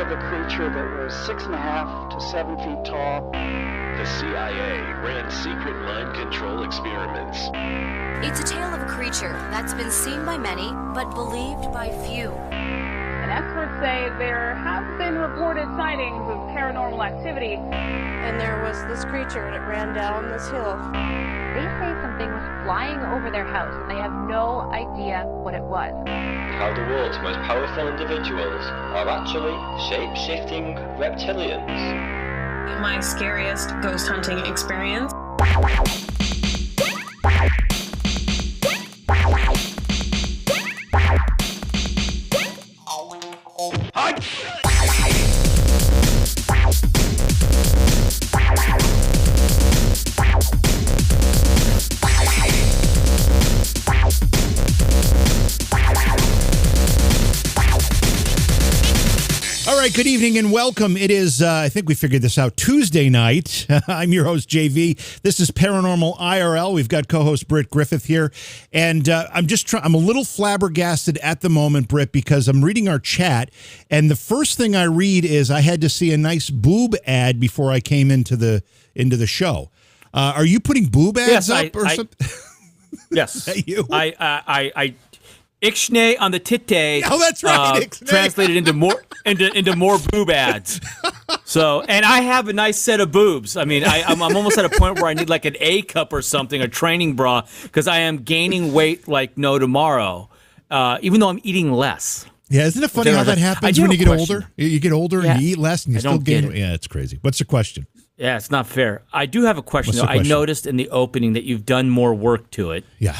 of a creature that was 6.5 to 7 feet tall. The CIA ran secret mind control experiments. It's a tale of a creature that's been seen by many, but believed by few. And experts say there have been reported sightings of paranormal activity. And there was this creature, and it ran down this hill. They say something was flying over their house, and they have no idea what it was. How the world's most powerful individuals are actually shape-shifting reptilians. My scariest ghost hunting experience. All right, good evening and welcome. It is, I think we figured this out, Tuesday night. I'm your host, JV. This is Paranormal IRL. We've got co-host Britt Griffith here. And I'm a little flabbergasted at the moment, Britt, because I'm reading our chat. And the first thing I read is I had to see a nice boob ad before I came into the show. Are you putting boob ads up or something? Yes. Is that you? I Ixnay on the titte. Oh, that's right. Translated into more boob ads. So, and I have a nice set of boobs. I mean, I'm almost at a point where I need like an A cup or something, a training bra, because I am gaining weight like no tomorrow, even though I'm eating less. Yeah, isn't it funny how that happens when you get older? You get older and you eat less and you still gain weight. Yeah, it's crazy. What's the question? Yeah, it's not fair. I do have a question, though. I noticed in the opening that you've done more work to it. Yeah.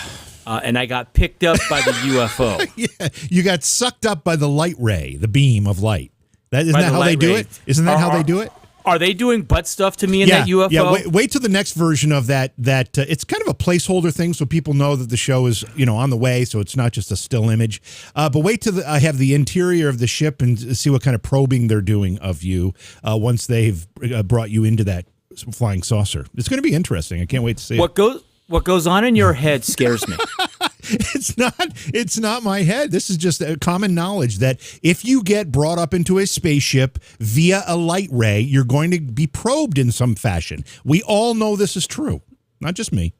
And I got picked up by the UFO. Yeah, you got sucked up by the light ray, the beam of light. Isn't that how they do it? Isn't that how they do it? Are they doing butt stuff to me in that UFO? Yeah, wait till the next version of that. It's kind of a placeholder thing, so people know that the show is on the way, so it's not just a still image. But wait till I have the interior of the ship and see what kind of probing they're doing of you once they've brought you into that flying saucer. It's going to be interesting. I can't wait to see it. What goes on in your head scares me. It's not my head. This is just a common knowledge that if you get brought up into a spaceship via a light ray, you're going to be probed in some fashion. We all know this is true, not just me.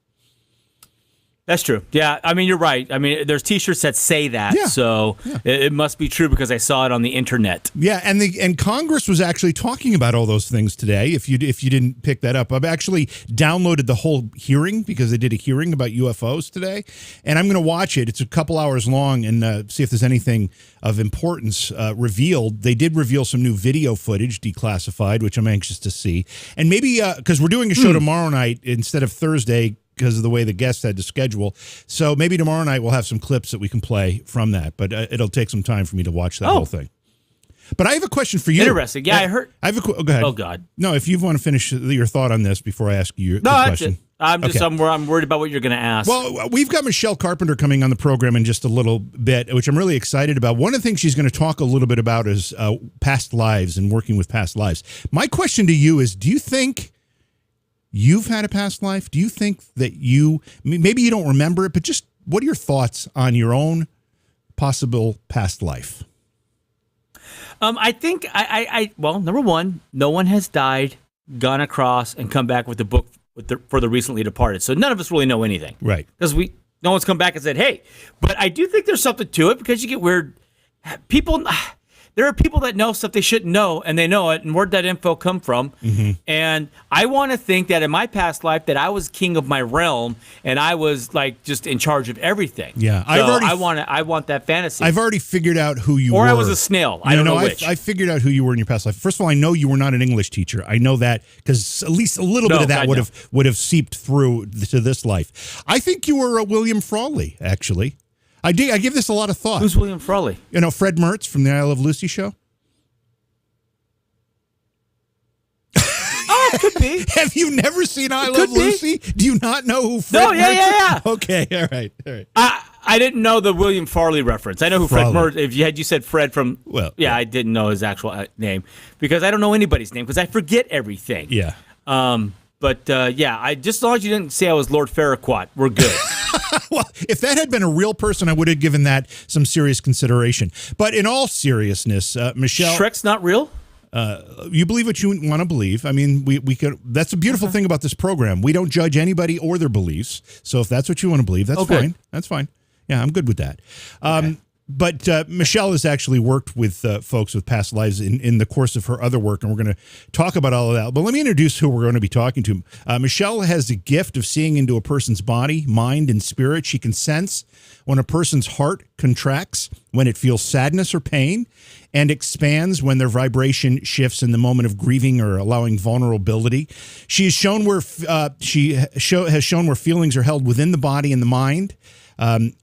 That's true. Yeah, I mean, you're right. I mean, there's T-shirts that say that, so it must be true because I saw it on the internet. Yeah, and Congress was actually talking about all those things today. If you didn't pick that up, I've actually downloaded the whole hearing because they did a hearing about UFOs today, and I'm going to watch it. It's a couple hours long and see if there's anything of importance revealed. They did reveal some new video footage, declassified, which I'm anxious to see, and maybe because we're doing a show tomorrow night instead of Thursday, because of the way the guests had to schedule. So maybe tomorrow night we'll have some clips that we can play from that, but it'll take some time for me to watch that whole thing. But I have a question for you. Interesting. Yeah, I heard. Go ahead. Oh, God. No, if you want to finish your thought on this before I ask you the question. That's it. I'm worried about what you're going to ask. Well, we've got Michelle Carpenter coming on the program in just a little bit, which I'm really excited about. One of the things she's going to talk a little bit about is past lives and working with past lives. My question to you is, do you think you've had a past life? Do you think that maybe you don't remember it, but just what are your thoughts on your own possible past life? I think well, number one, no one has died, gone across, and come back with the book for the recently departed. So none of us really know anything. Right. Because no one's come back and said, hey, but I do think there's something to it because you get weird people. There are people that know stuff they shouldn't know, and they know it, and where'd that info come from? Mm-hmm. And I want to think that in my past life that I was king of my realm, and I was like just in charge of everything. Yeah, so I want that fantasy. I've already figured out who you were. Or I was a snail. I don't know which. I figured out who you were in your past life. First of all, I know you were not an English teacher. I know that because at least a little bit of that would have seeped through to this life. I think you were a William Frawley, actually. I give this a lot of thought. Who's William Frawley? Fred Mertz from the I Love Lucy show. Oh, it could be. Have you never seen I Love Lucy? Do you not know who Fred Mertz is? Yeah. Okay, all right. I didn't know the William Farley reference. I know who Fred Mertz. If you said Fred from, I didn't know his actual name because I don't know anybody's name because I forget everything. Yeah. I just as long as you didn't say I was Lord Farquaad, we're good. Well, if that had been a real person, I would have given that some serious consideration. But in all seriousness, Michelle, Shrek's not real? You believe what you want to believe. I mean, we could. That's a beautiful thing about this program. We don't judge anybody or their beliefs. So if that's what you want to believe, that's fine. That's fine. Yeah, I'm good with that. But Michelle has actually worked with folks with past lives in the course of her other work, and we're going to talk about all of that. But let me introduce who we're going to be talking to. Michelle has the gift of seeing into a person's body, mind, and spirit. She can sense when a person's heart contracts, when it feels sadness or pain, and expands when their vibration shifts in the moment of grieving or allowing vulnerability. She has shown where has shown where feelings are held within the body and the mind.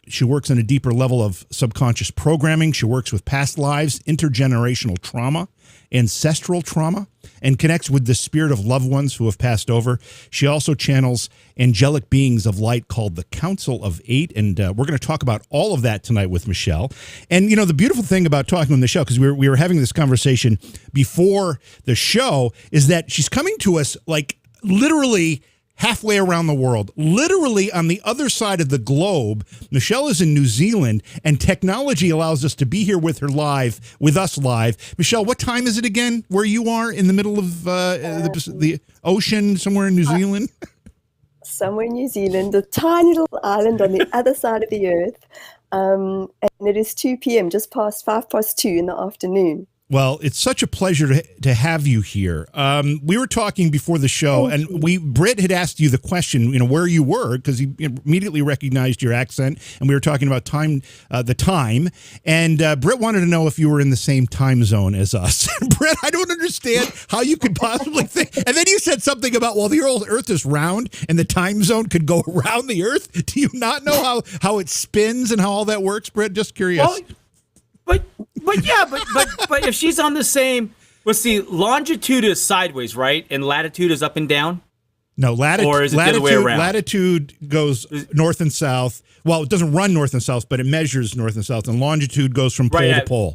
She works on a deeper level of subconscious programming. She works with past lives, intergenerational trauma, ancestral trauma, and connects with the spirit of loved ones who have passed over. She also channels angelic beings of light called the Council of Eight, and we're going to talk about all of that tonight with Michelle. And, you know, the beautiful thing about talking with Michelle, because we were having this conversation before the show, is that she's coming to us like literally halfway around the world, literally on the other side of the globe. Michelle is in New Zealand, and technology allows us to be here with us live. Michelle, what time is it again where you are, in the middle of the ocean, somewhere in New Zealand? Somewhere in New Zealand, a tiny little island on the other side of the earth. And it is 2 p.m., just past 2:05 in the afternoon. Well, it's such a pleasure to have you here. We were talking before the show, and Britt had asked you the question, you know, where you were, because he immediately recognized your accent, and we were talking about the time, and Britt wanted to know if you were in the same time zone as us. Britt, I don't understand how you could possibly think. And then you said something about, well, the Earth is round, and the time zone could go around the Earth. Do you not know how it spins and how all that works, Britt? Just curious. Well, but if she's on the same, let's see, longitude is sideways, right? And latitude is up and down? No, or is it the other way around? Latitude goes north and south. Well, it doesn't run north and south, but it measures north and south. And longitude goes from pole to pole.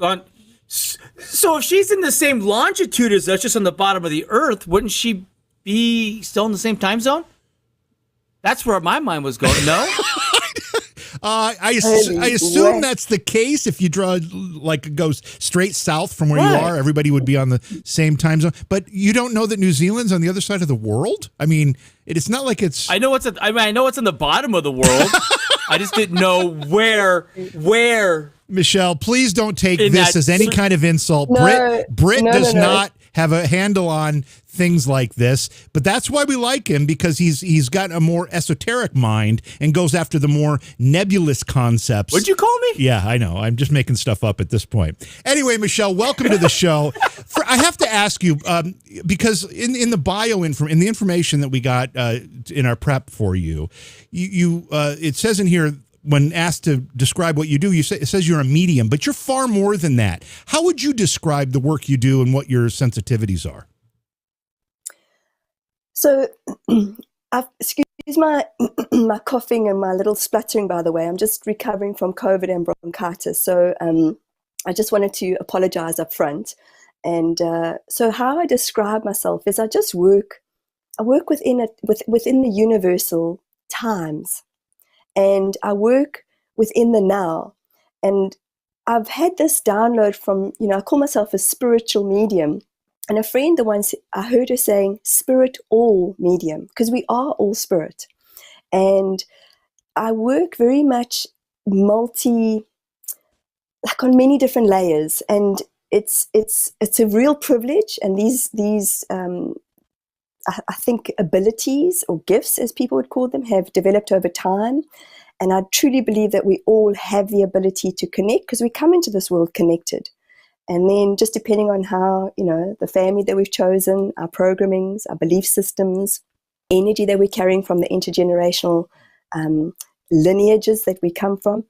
So if she's in the same longitude as us, just on the bottom of the Earth, wouldn't she be still in the same time zone? That's where my mind was going. No? I assume that's the case. If you draw, like, goes straight south from where you are, everybody would be on the same time zone. But you don't know that New Zealand's on the other side of the world? I mean, it's not like it's... I know it's in the bottom of the world. I just didn't know where. Michelle, please don't take this as any kind of insult. No, Britt does not have a handle on things like this, but that's why we like him, because he's got a more esoteric mind and goes after the more nebulous concepts. What'd you call me? Yeah, I know. I'm just making stuff up at this point. Anyway, Michelle, welcome to the show. I have to ask you, because in the bio in the information that we got in our prep for you, it says in here, when asked to describe what you do, it says you're a medium, but you're far more than that. How would you describe the work you do and what your sensitivities are? So, excuse my coughing and my little spluttering, by the way. I'm just recovering from COVID and bronchitis. So I just wanted to apologize up front. And so how I describe myself is I work within the universal times. And I work within the now. And I've had this download from, I call myself a spiritual medium. And a friend, I heard her saying, spirit all medium, because we are all spirit. And I work very much on many different layers. And it's a real privilege. And these I think abilities or gifts, as people would call them, have developed over time. And I truly believe that we all have the ability to connect, because we come into this world connected. And then just depending on how, the family that we've chosen, our programmings, our belief systems, energy that we're carrying from the intergenerational lineages that we come from,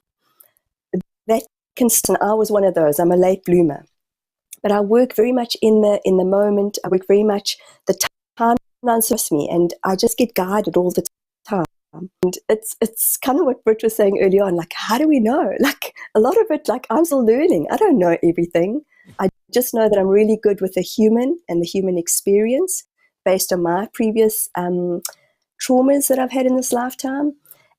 I was one of those. I'm a late bloomer. But I work very much in the moment. I work very much the time answers me, and I just get guided all the time. And it's kind of what Britt was saying earlier on, like, how do we know? Like, a lot of it, like, I'm still learning. I don't know everything. I just know that I'm really good with the human and the human experience based on my previous traumas that I've had in this lifetime.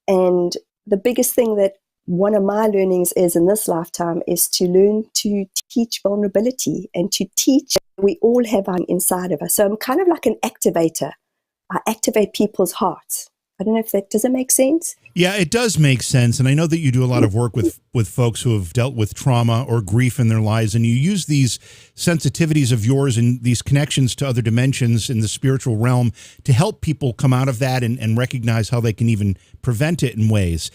And the biggest thing that one of my learnings is in this lifetime is to learn to teach vulnerability and to teach we all have one inside of us. So I'm kind of like an activator. I activate people's hearts. I don't know if does it make sense? Yeah, it does make sense. And I know that you do a lot of work with folks who have dealt with trauma or grief in their lives, and you use these sensitivities of yours and these connections to other dimensions in the spiritual realm to help people come out of that and recognize how they can even prevent it in ways.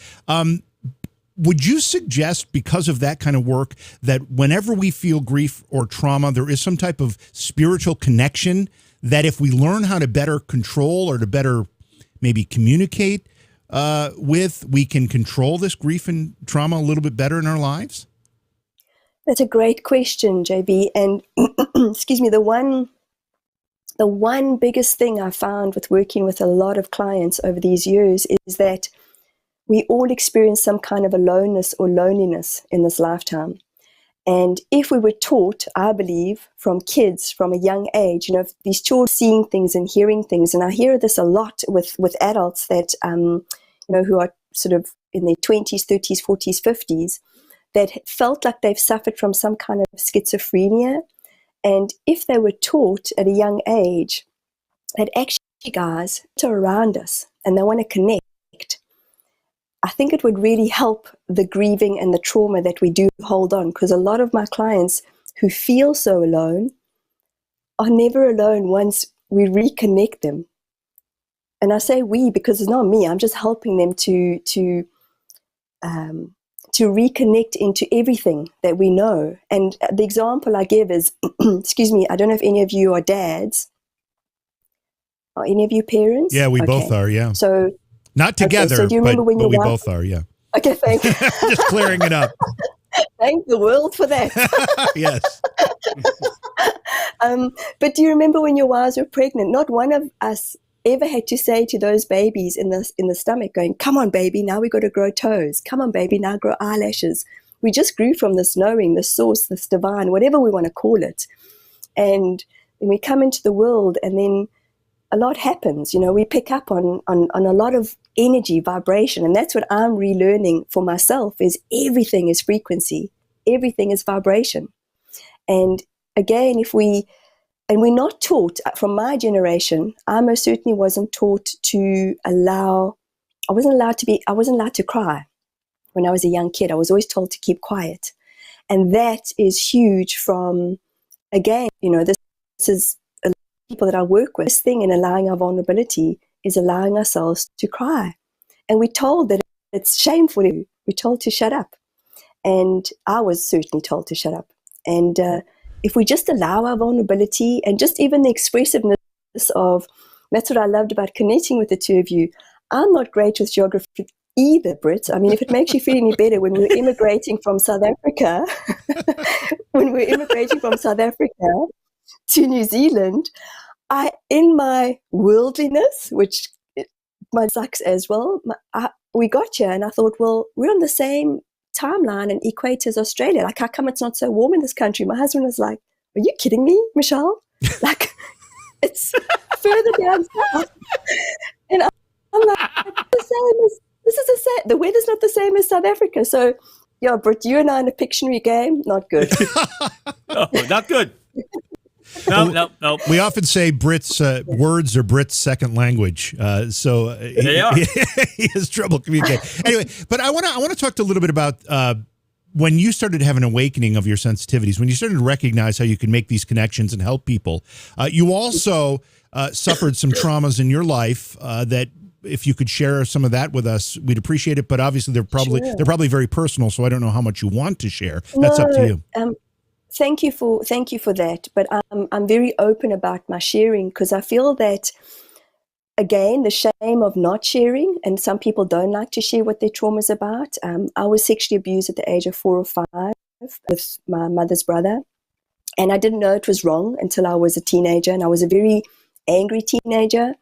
Would you suggest, because of that kind of work, that whenever we feel grief or trauma, there is some type of spiritual connection that if we learn how to better control or to better maybe communicate with, we can control this grief and trauma a little bit better in our lives? That's a great question, JB. And excuse me, the one biggest thing I found with working with a lot of clients over these years is that we all experience some kind of aloneness or loneliness in this lifetime. And if we were taught, I believe, from kids from a young age, these children seeing things and hearing things, and I hear this a lot with adults that, who are sort of in their 20s, 30s, 40s, 50s, that felt like they've suffered from some kind of schizophrenia. And if they were taught at a young age that actually, guys, are around us and they want to connect, I think it would really help the grieving and the trauma that we do hold on, because a lot of my clients who feel so alone are never alone once we reconnect them. And I say we because it's not me. I'm just helping them to reconnect into everything that we know. And the example I give is, excuse me, I don't know if any of you are dads. Are any of you parents? Yeah, we both are, yeah. So not together, so do you remember when but we wife, both are, yeah. Okay, thank you. Just clearing it up. Thank the world for that. Yes. But do you remember when your wives were pregnant? Not one of us ever had to say to those babies in the stomach going, come on, baby, now we got to grow toes. Come on, baby, now grow eyelashes. We just grew from this knowing, this source, this divine, whatever we want to call it. And then we come into the world and then a lot happens. We pick up on a lot of energy, vibration, and that's what I'm relearning for myself is everything is frequency, everything is vibration. And again, we're not taught, from my generation, I most certainly wasn't taught to I wasn't allowed to cry when I was a young kid. I was always told to keep quiet. And that is huge from, again, this is people that I work with. This thing in allowing our vulnerability is allowing ourselves to cry. And we're told that it's shameful. We're told to shut up. And I was certainly told to shut up. And if we just allow our vulnerability and just even the expressiveness of, that's what I loved about connecting with the two of you. I'm not great with geography either, Britt. I mean, if it makes you feel any better, when we were immigrating from South Africa, to New Zealand, in my worldliness, which might sucks as well, we got here and I thought, well, we're on the same timeline and equator as Australia. Like, how come it's not so warm in this country? My husband was like, are you kidding me, Michelle? Like, it's further down south. And I'm like, the weather's not the same as South Africa. So, yeah, Britt, you and I in a Pictionary game, not good. No, not good. No. We often say Brit's words are Brit's second language, so they are. He has trouble communicating. Anyway, but I want to talk a little bit about when you started to have an awakening of your sensitivities, when you started to recognize how you can make these connections and help people. You also suffered some traumas in your life that, if you could share some of that with us, we'd appreciate it. But obviously, they're probably very personal, so I don't know how much you want to share. That's up to you. Thank you for that, but I'm very open about my sharing because I feel that, again, the shame of not sharing, and some people don't like to share what their trauma is about. I was sexually abused at the age of 4 or 5 with my mother's brother, and I didn't know it was wrong until I was a teenager, and I was a very angry teenager.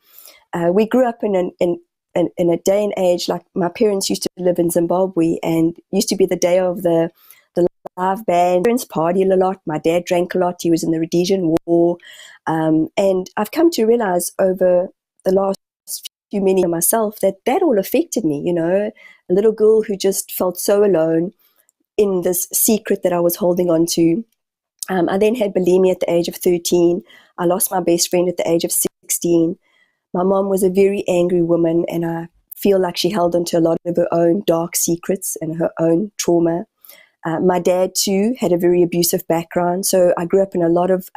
We grew up in a day and age, like my parents used to live in Zimbabwe, and used to be the day of the live band. Parents partied a lot. My dad drank a lot. He was in the Rhodesian War. And I've come to realize over the last too many of myself, that all affected me, a little girl who just felt so alone in this secret that I was holding on to. I then had bulimia at the age of 13. I lost my best friend at the age of 16. My mom was a very angry woman, and I feel like she held on to a lot of her own dark secrets and her own trauma. My dad, too, had a very abusive background, so I grew up in a lot of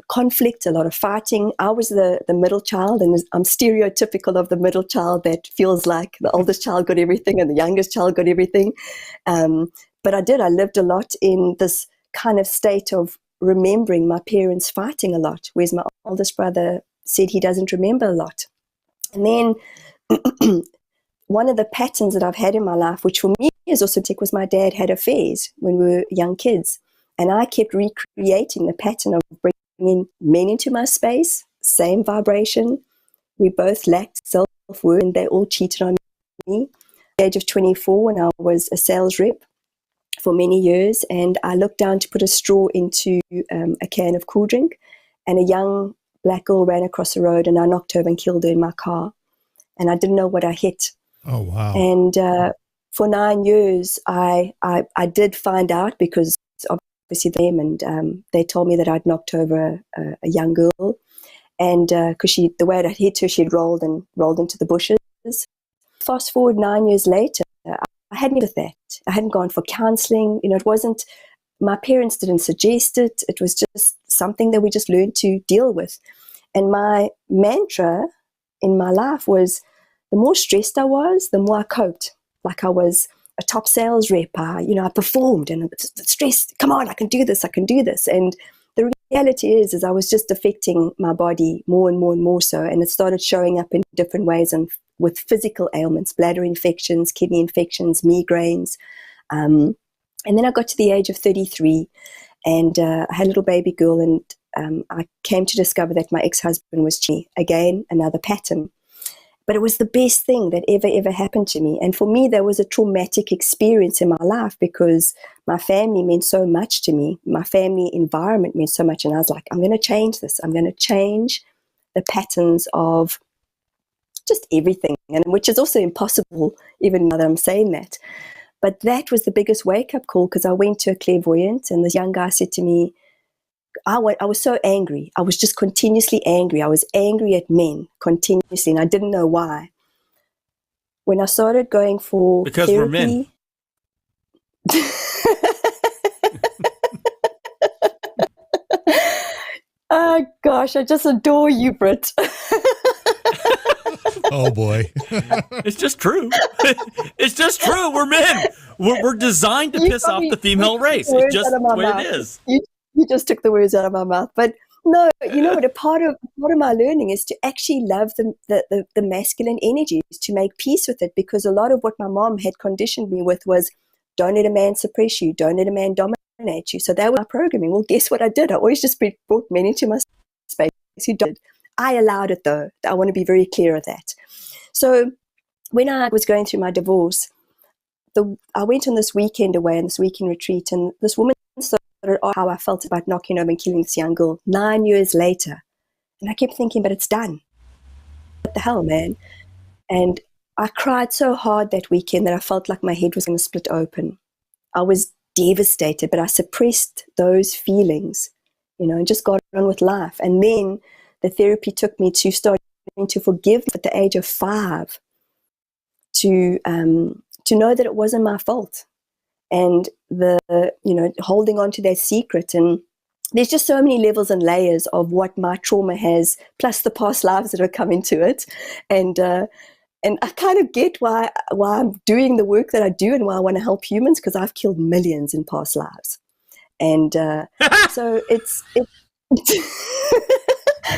conflict, a lot of fighting. I was the middle child, and I'm stereotypical of the middle child that feels like the oldest child got everything and the youngest child got everything. But I lived a lot in this kind of state of remembering my parents fighting a lot, whereas my oldest brother said he doesn't remember a lot. And then one of the patterns that I've had in my life, which for me is also tick, was my dad had affairs when we were young kids. And I kept recreating the pattern of bringing men into my space, same vibration. We both lacked self-worth, and they all cheated on me. At the age of 24, when I was a sales rep for many years, and I looked down to put a straw into a can of cool drink, and a young black girl ran across the road, and I knocked her over and killed her in my car. And I didn't know what I hit. Oh, wow. And for 9 years, I did find out, because obviously them, and they told me that I'd knocked over a young girl, and because the way I'd hit her, she'd rolled into the bushes. Fast forward 9 years later, I hadn't with that. I hadn't gone for counseling. It wasn't, my parents didn't suggest it. It was just something that we just learned to deal with. And my mantra in my life was, the more stressed I was, the more I coped. Like I was a top sales rep. I performed, and the stress, come on, I can do this. And the reality is I was just affecting my body more and more and more so. And it started showing up in different ways, and with physical ailments, bladder infections, kidney infections, migraines. And then I got to the age of 33, and I had a little baby girl, and I came to discover that my ex-husband was cheating. Again, another pattern. But it was the best thing that ever happened to me. And for me, that was a traumatic experience in my life, because my family meant so much to me. My family environment meant so much. And I was like, I'm going to change this. I'm going to change the patterns of just everything, and which is also impossible even now that I'm saying that. But that was the biggest wake-up call, because I went to a clairvoyant, and this young guy said to me, I was so angry. I was just continuously angry. I was angry at men continuously, and I didn't know why. When I started going for because therapy, we're men. Oh gosh, I just adore you, Britt. Oh boy. It's just true. It's just true. We're men. We're designed to piss off the female race. It's just the way it is. You just took the words out of my mouth. But no, you know what? A part of my learning is to actually love the masculine energies, to make peace with it, because a lot of what my mom had conditioned me with was, don't let a man suppress you, don't let a man dominate you. So that was my programming. Well, guess what I did? I always just brought men into my space who did. I allowed it, though. I want to be very clear of that. So when I was going through my divorce, I went on this weekend away, on this weekend retreat, and this woman started how I felt about knocking over and killing this young girl 9 years later. And I kept thinking, but it's done. What the hell, man? And I cried so hard that weekend that I felt like my head was going to split open. I was devastated, but I suppressed those feelings, and just got on with life. And then the therapy took me to starting to forgive at the age of 5, to know that it wasn't my fault. And holding on to that secret. And there's just so many levels and layers of what my trauma has, plus the past lives that have come into it. And I kind of get why I'm doing the work that I do, and why I want to help humans, because I've killed millions in past lives. And so it's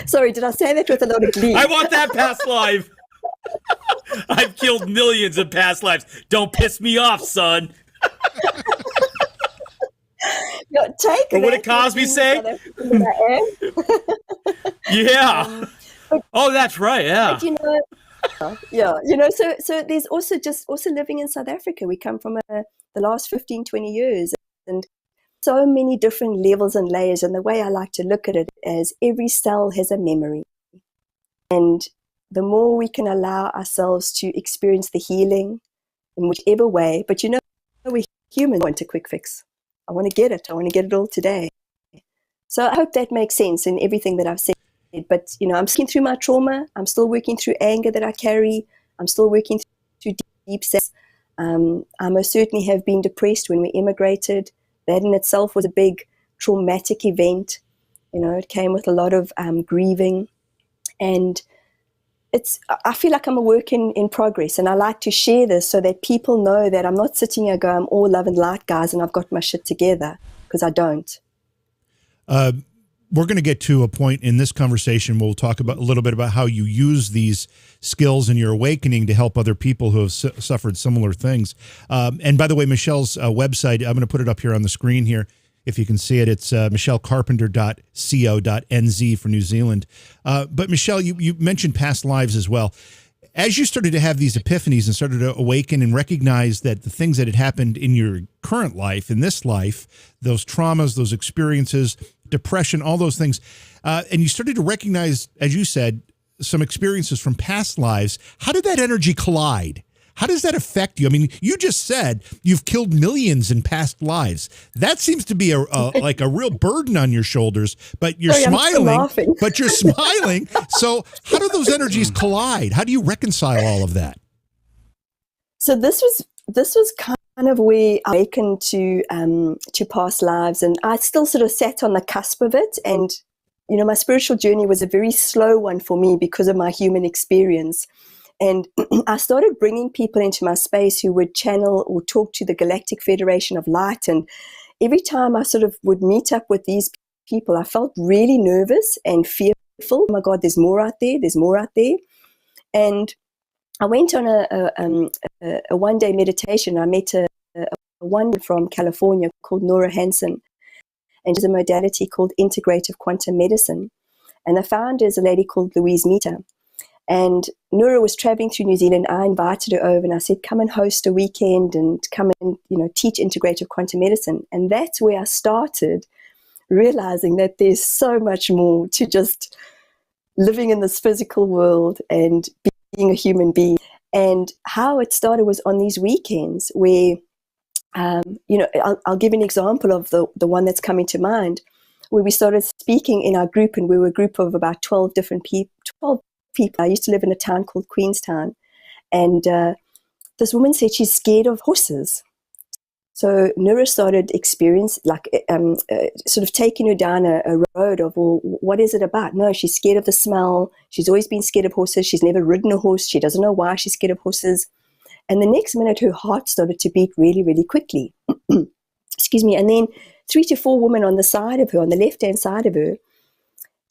sorry, did I say that with a lot of glee? I want that past life. I've killed millions in past lives. Don't piss me off, son. Take what did Cosby say? Yeah. Oh, that's right. Yeah. But, so there's also living in South Africa. We come from the last 15, 20 years, and so many different levels and layers. And the way I like to look at it is, every cell has a memory. And the more we can allow ourselves to experience the healing in whichever way. But we're human. I want a quick fix. I want to get it. I want to get it all today. So I hope that makes sense in everything that I've said. But, I'm working through my trauma. I'm still working through anger that I carry. I'm still working through deep sadness. I most certainly have been depressed when we immigrated. That in itself was a big traumatic event. It came with a lot of grieving. And I feel like I'm a work in progress, and I like to share this so that people know that I'm not sitting here going, I'm all love and light, guys, and I've got my shit together, because I don't. We're going to get to a point in this conversation where we'll talk about a little bit about how you use these skills in your awakening to help other people who have suffered similar things. And by the way, Michelle's website, I'm going to put it up here on the screen here. If you can see it, it's michellecarpenter.co.nz for New Zealand. But Michelle, you mentioned past lives as well. As you started to have these epiphanies and started to awaken and recognize that the things that had happened in your current life, in this life, those traumas, those experiences, depression, all those things, and you started to recognize, as you said, some experiences from past lives, how did that energy collide? How does that affect you? I mean, you just said you've killed millions in past lives. That seems to be like a real burden on your shoulders, but you're smiling. But you're smiling. So how do those energies collide? How do you reconcile all of that? So this was kind of where I awakened to past lives, and I still sort of sat on the cusp of it. And my spiritual journey was a very slow one for me because of my human experience. And I started bringing people into my space who would channel or talk to the Galactic Federation of Light. And every time I sort of would meet up with these people, I felt really nervous and fearful. Oh my God, there's more out there. There's more out there. And I went on a one-day meditation. I met a woman from California called Nora Hansen, and she's a modality called Integrative Quantum Medicine. And the founder is a lady called Louise Meter. And Nora was traveling through New Zealand. I invited her over and I said, come and host a weekend and come and, teach integrative quantum medicine. And that's where I started realizing that there's so much more to just living in this physical world and being a human being. And how it started was on these weekends where, I'll give an example of the one that's coming to mind, where we started speaking in our group, and we were a group of about 12 different people. I used to live in a town called Queenstown, and this woman said she's scared of horses. So Nura started sort of taking her down a road of, well, what is it about? No, she's scared of the smell. She's always been scared of horses. She's never ridden a horse. She doesn't know why she's scared of horses. And the next minute, her heart started to beat really, really quickly. Excuse me. And then 3 to 4 women on the side of her, on the left-hand side of her,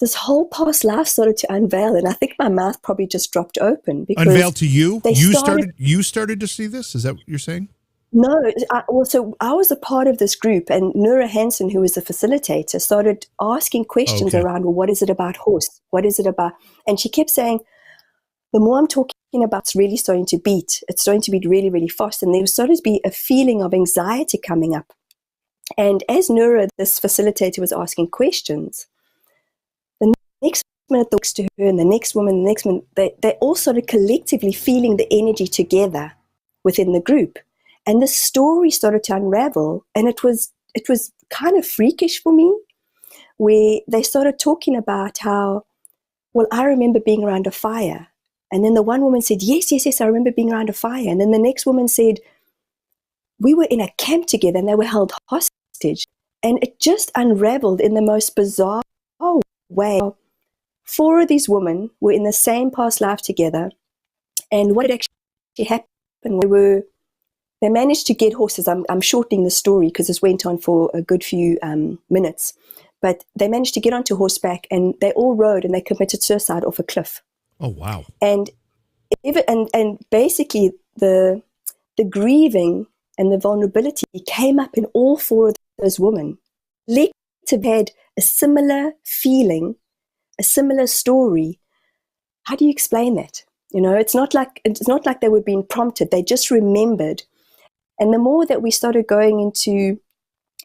this whole past life started to unveil, and I think my mouth probably just dropped open. Because unveil to you? You started to see this? Is that what you're saying? No. So I was a part of this group, and Nora Hansen, who was the facilitator, started asking questions around, well, what is it about horse? What is it about? And she kept saying, the more I'm talking about, it's really starting to beat. It's starting to beat really, really fast. And there started to be a feeling of anxiety coming up. And as Nora, this facilitator, was asking questions, next minute next to her and the next woman, they all started collectively feeling the energy together within the group. And the story started to unravel, and it was kind of freakish for me, where they started talking about how, well, I remember being around a fire. And then the one woman said, yes, I remember being around a fire. And then the next woman said, we were in a camp together and they were held hostage. And it just unraveled in the most bizarre way. 4 of these women were in the same past life together, and what had actually happened, they managed to get horses. I'm shortening the story because this went on for a good few minutes, but they managed to get onto horseback, and they all rode, and they committed suicide off a cliff. Oh wow! And basically the grieving and the vulnerability came up in all 4 of those women. Collectively had a similar feeling, a similar story. How do you explain that? It's not like they were being prompted. They just remembered. And the more that we started going into,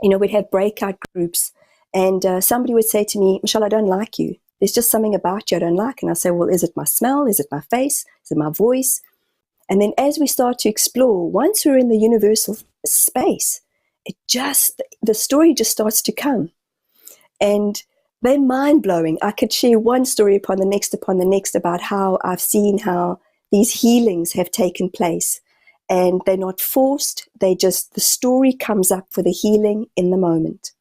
we'd have breakout groups, and somebody would say to me, Michelle, I don't like you. there's just something about you I don't like. And I say, well, is it my smell? Is it my face? Is it my voice? And then as we start to explore, once we're in the universal space, the story just starts to come. And they're mind-blowing. I could share one story upon the next about how I've seen how these healings have taken place. And they're not forced. The story comes up for the healing in the moment.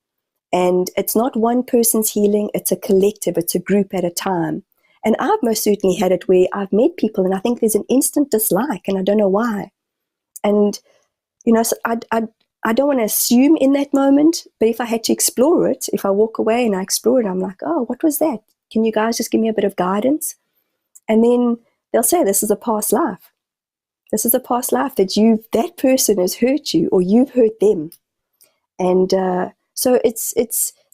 And it's not one person's healing, it's a collective, it's a group at a time. And I've most certainly had it where I've met people and I think there's an instant dislike and I don't know why. And, so I don't want to assume in that moment, but if I had to explore it, if I walk away and I explore it, I'm like, oh, what was that? Can you guys just give me a bit of guidance? And then they'll say, this is a past life. This is a past life that person has hurt you or you've hurt them. And so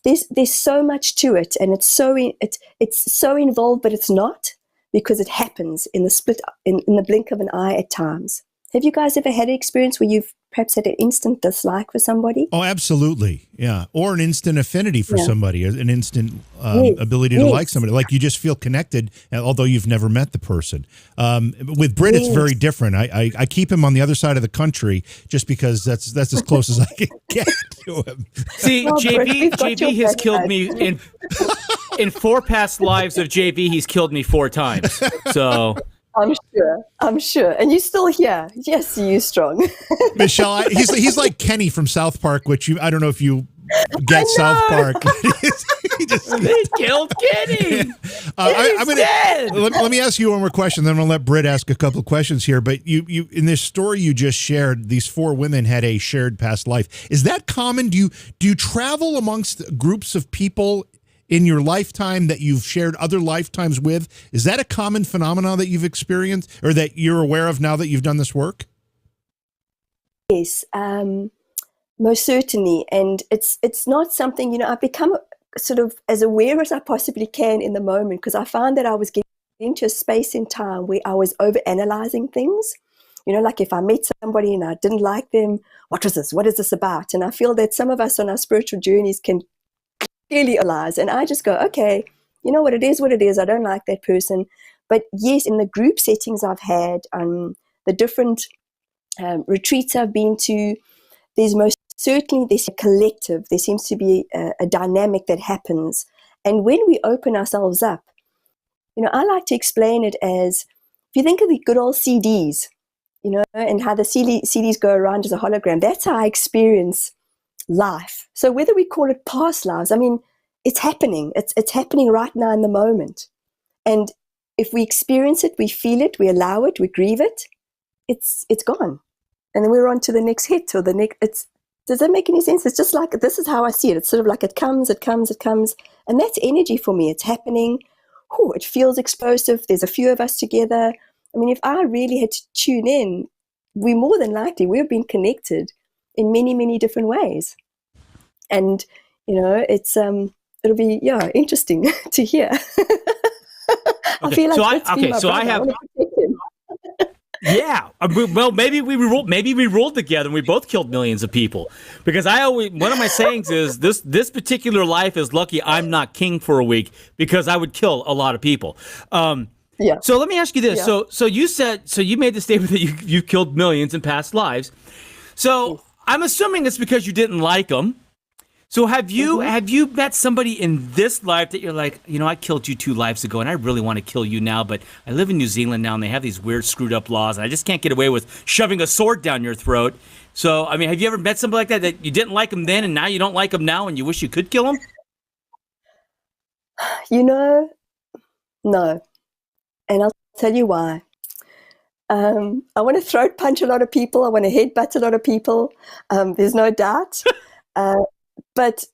there's so much to it, and it's so involved, but it's not, because it happens in the blink of an eye at times. Have you guys ever had an experience where you've perhaps had an instant dislike for somebody? Oh, absolutely. Yeah. Or an instant affinity for somebody, an instant ability to like somebody. Like you just feel connected, although you've never met the person. With Britt, it's very different. I keep him on the other side of the country just because that's as close as I can get to him. See, JV has killed me in 4 past lives of JV. He's killed me 4 times. So... I'm sure. And you're still here. Yes, you're strong. Michelle, he's like Kenny from South Park, which I don't know if you get South Park. They killed Kenny. Let me ask you one more question, then I'm going to let Britt ask a couple of questions here. But you in this story you just shared, these 4 women had a shared past life. Is that common? Do you travel amongst groups of people in your lifetime that you've shared other lifetimes with? Is that a common phenomenon that you've experienced or that you're aware of now that you've done this work? Yes, most certainly. And it's not something, I've become sort of as aware as I possibly can in the moment, because I found that I was getting into a space in time where I was overanalyzing things. Like if I met somebody and I didn't like them, what was this? What is this about? And I feel that some of us on our spiritual journeys can clearly analyze, and I just go, okay, what it is, I don't like that person. But yes, in the group settings I've had, the different retreats I've been to, there's a collective, there seems to be a dynamic that happens. And when we open ourselves up, I like to explain it as, if you think of the good old CDs, and how the CDs go around as a hologram, that's how I experience life. So whether we call it past lives, it's happening. It's happening right now in the moment. And if we experience it, we feel it, we allow it, we grieve it, it's gone. And then we're on to the next hit or the next. Does that make any sense? It's just like, this is how I see it. It's sort of like it comes. And that's energy for me. It's happening. It feels explosive. There's a few of us together. If I really had to tune in, we're more than likely, we've been connected in many, many different ways. And, it's it'll be interesting to hear. I feel like I have yeah. Well, maybe we rolled together and we both killed millions of people. Because one of my sayings is this particular life is lucky I'm not king for a week, because I would kill a lot of people. Yeah. So let me ask you this. Yeah. So you made the statement that you killed millions in past lives. So I'm assuming it's because you didn't like them. So have you met somebody in this life that you're like, I killed you 2 lives ago and I really want to kill you now, but I live in New Zealand now and they have these weird screwed up laws and I just can't get away with shoving a sword down your throat. So, have you ever met somebody like that you didn't like them then and now you don't like them now and you wish you could kill them? No. And I'll tell you why. I want to throat punch a lot of people. I want to headbutt a lot of people. There's no doubt. But,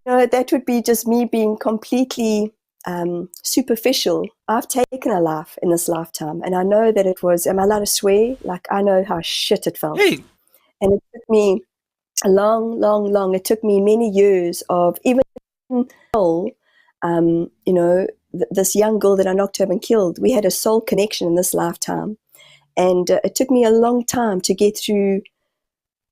that would be just me being completely superficial. I've taken a life in this lifetime. And I know that it was, am I allowed to swear? Like, I know how shit it felt. Hey. And it took me a long, it took me many years of even, this young girl that I knocked over and killed, we had a soul connection in this lifetime. And it took me a long time to get through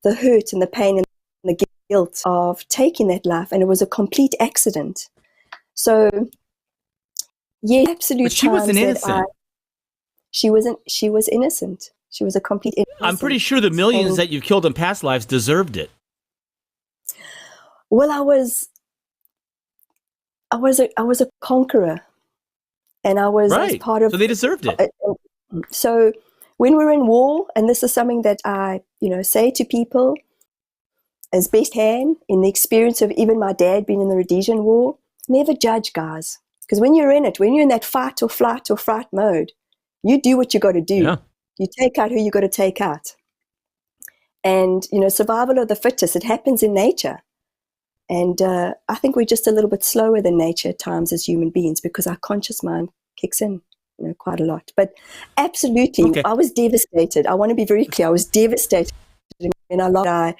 the hurt and the pain and the guilt of taking that life. And it was a complete accident. So Yeah, absolute. But she wasn't innocent. She wasn't. She was innocent. She was a complete innocent. I'm pretty sure the millions that you killed in past lives deserved it. Well, I was a conqueror, and I was right. part of. So they deserved it. So when we're in war, and this is something that I, say to people as best can, in the experience of even my dad being in the Rhodesian War, never judge, guys. Because when you're in it, when you're in that fight or flight or fright mode, you do what you got to do. Yeah. You take out who you got to take out. And, survival of the fittest, it happens in nature. And I think we're just a little bit slower than nature at times as human beings because our conscious mind kicks in, quite a lot. But absolutely, okay. I was devastated. I want to be very clear. I was devastated. And I lost.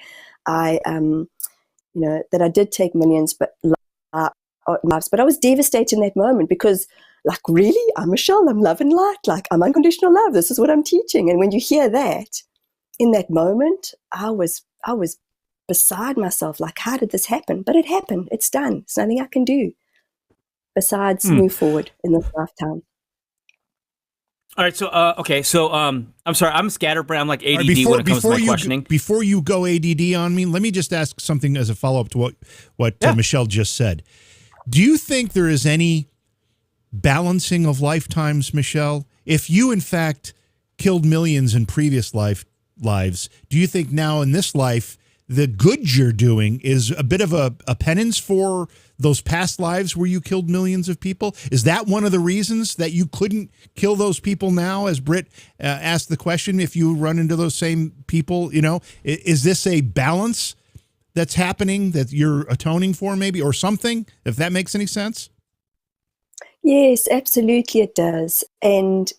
That I did take millions, but lives. But I was devastated in that moment because, really, I'm Michelle. I'm love and light. I'm unconditional love. This is what I'm teaching. And when you hear that, in that moment, I was beside myself. How did this happen? But it happened. It's done. There's nothing I can do besides move forward in this lifetime. All right. So, okay. So, I'm sorry. I'm scatterbrained. I'm like ADD when it comes to my questioning. Before you go ADD on me, let me just ask something as a follow-up to what Michelle just said. Do you think there is any balancing of lifetimes, Michelle? If you, in fact, killed millions in previous lives, do you think now in this life, the good you're doing is a bit of a penance for those past lives where you killed millions of people? Is that one of the reasons that you couldn't kill those people now, as Britt asked the question, if you run into those same people? Is this a balance that's happening that you're atoning for maybe, or something, if that makes any sense? Yes, absolutely it does. And,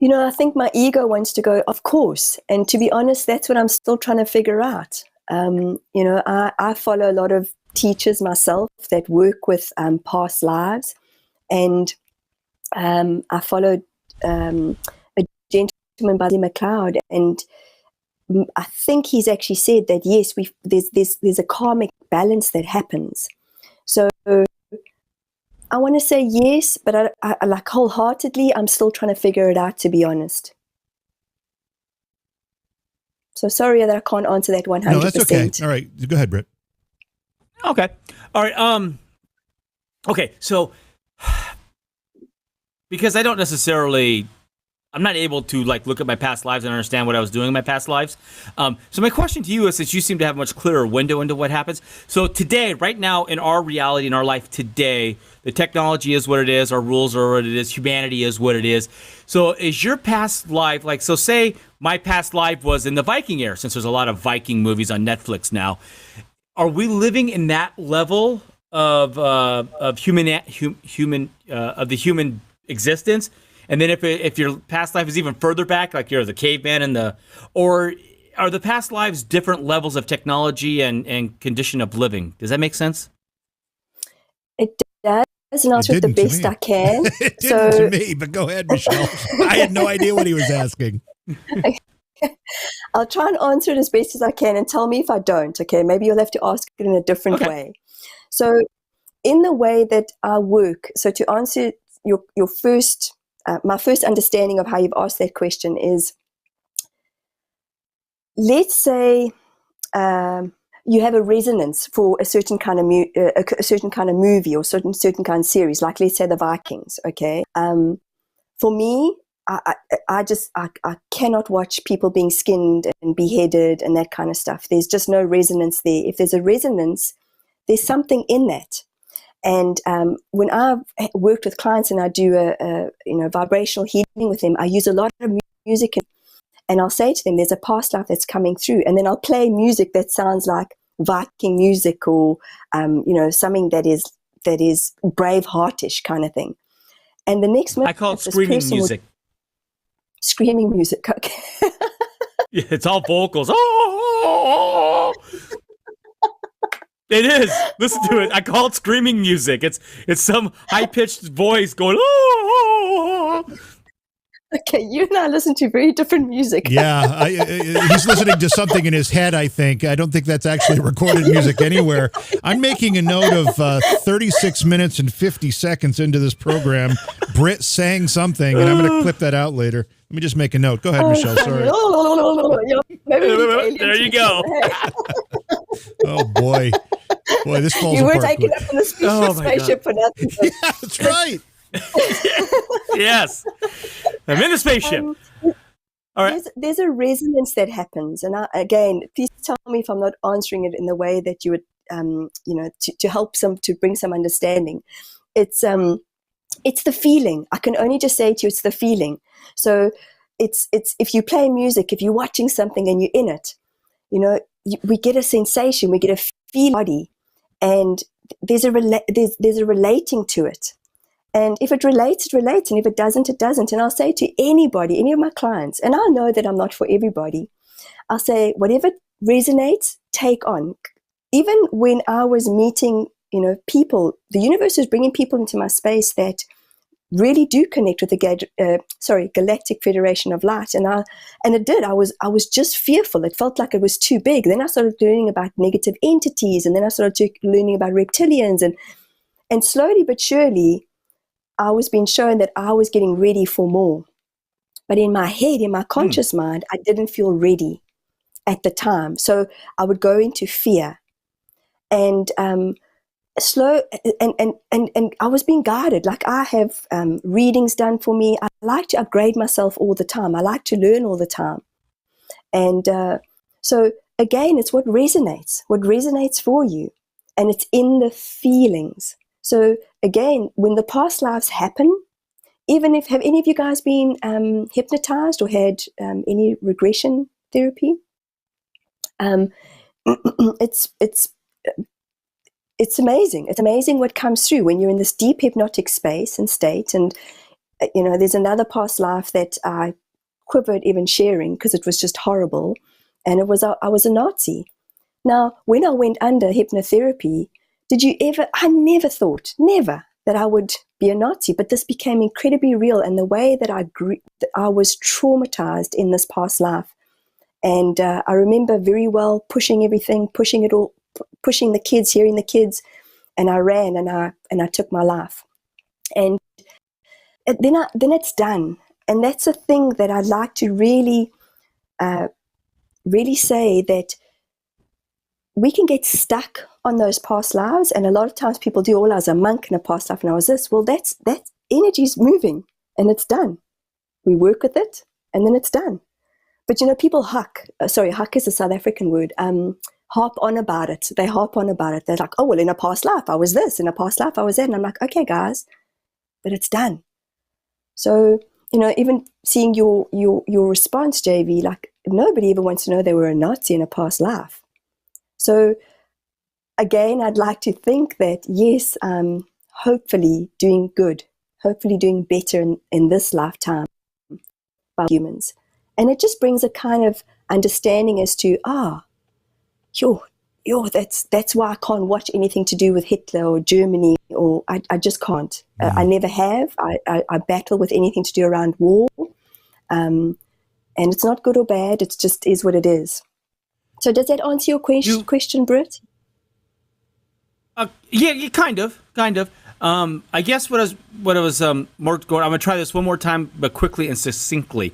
I think my ego wants to go, of course. And to be honest, that's what I'm still trying to figure out. I follow a lot of teachers myself that work with past lives. And I followed a gentleman by the name of McLeod, and I think he's actually said that, yes, there's a karmic balance that happens. So I want to say yes, but I wholeheartedly, I'm still trying to figure it out, to be honest. So sorry that I can't answer that 100%. No, that's okay. All right. Go ahead, Britt. Okay. All right. Okay. So because I don't necessarily, I'm not able to look at my past lives and understand what I was doing in my past lives. So my question to you is, since you seem to have a much clearer window into what happens. So today, right now, in our reality, in our life today, the technology is what it is. Our rules are what it is. Humanity is what it is. So is your past life, so say my past life was in the Viking era, since there's a lot of Viking movies on Netflix now. Are we living in that level of the human existence? And then if your past life is even further back, like you're the caveman or are the past lives different levels of technology and condition of living? Does that make sense? It does, and I'll do the best I can. It didn't to me, but go ahead, Michelle. I had no idea what he was asking. I'll try and answer it as best as I can, and tell me if I don't, okay? Maybe you'll have to ask it in a different way. So in the way that I work, so to answer your first... my first understanding of how you've asked that question is, let's say you have a resonance for a certain kind of movie or certain kind of series, like let's say the Vikings. Okay, for me, I cannot watch people being skinned and beheaded and that kind of stuff. There's just no resonance there. If there's a resonance, there's something in that. And when I've worked with clients and I do a vibrational healing with them, I use a lot of music, and I'll say to them, there's a past life that's coming through, and then I'll play music that sounds like Viking music or something that is Braveheartish kind of thing. And the next minute, I call it screaming music. Screaming music, okay. Yeah, it's all vocals. Oh! It is. Listen to it. I call it screaming music. It's some high-pitched voice going, oh! Okay. Okay, you and I listen to very different music. Yeah, he's listening to something in his head, I think. I don't think that's actually recorded music anywhere. I'm making a note of 36 minutes and 50 seconds into this program. Britt sang something, and I'm going to clip that out later. Let me just make a note. Go ahead, Michelle. Sorry. There you go. Oh, boy. Boy, this falls You were apart. taken up in the spaceship for nothing. Yeah, that's right. Yes. I'm in the spaceship. All right. There's a resonance that happens. And again, please tell me if I'm not answering it in the way that you would, to help to bring some understanding. It's the feeling. I can only just say to you, it's the feeling. So it's if you play music, if you're watching something and you're in it, we get a sensation, we get a feel body, and there's a relating to it. And if it relates, it relates. And if it doesn't, it doesn't. And I'll say to anybody, any of my clients, and I know that I'm not for everybody, I'll say, whatever resonates, take on. Even when I was meeting, people, the universe is bringing people into my space that really do connect with the Galactic Federation of Light. And it did. I was just fearful. It felt like it was too big. Then I started learning about negative entities. And then I started learning about reptilians. And slowly but surely, I was being shown that I was getting ready for more. But in my head, in my conscious mind, I didn't feel ready at the time. So I would go into fear. And and I was being guided. Like, I have readings done for me. I like to upgrade myself all the time. I like to learn all the time. And so again, it's what resonates for you. And it's in the feelings. So again, when the past lives happen, have any of you guys been hypnotized or had any regression therapy? It's amazing. It's amazing what comes through when you're in this deep hypnotic space and state. And there's another past life that I quivered even sharing because it was just horrible. And I was a Nazi. Now, when I went under hypnotherapy, I never thought that I would be a Nazi, but this became incredibly real. And the way that I was traumatized in this past life. And I remember very well pushing everything, pushing it all, pushing the kids, hearing the kids, and I ran and I took my life. And then it's done. And that's a thing that I'd like to really say, that we can get stuck on those past lives. And a lot of times people do, I was a monk in a past life and I was this. Well, that energy's moving and it's done. We work with it and then it's done. But people huck is a South African word, harp on about it. They harp on about it. They're like, oh, well, in a past life I was this, in a past life I was that. And I'm like, okay, guys, but it's done. So, even seeing your response, JV, like, nobody ever wants to know they were a Nazi in a past life. So again, I'd like to think that, yes, hopefully doing good, hopefully doing better in this lifetime by humans. And it just brings a kind of understanding as to, that's why I can't watch anything to do with Hitler or Germany, or I just can't. I never have. I battle with anything to do around war. And it's not good or bad. It just is what it is. So does that answer your question, Britt? Yeah, kind of. I guess what I was more going. I'm gonna try this one more time, but quickly and succinctly.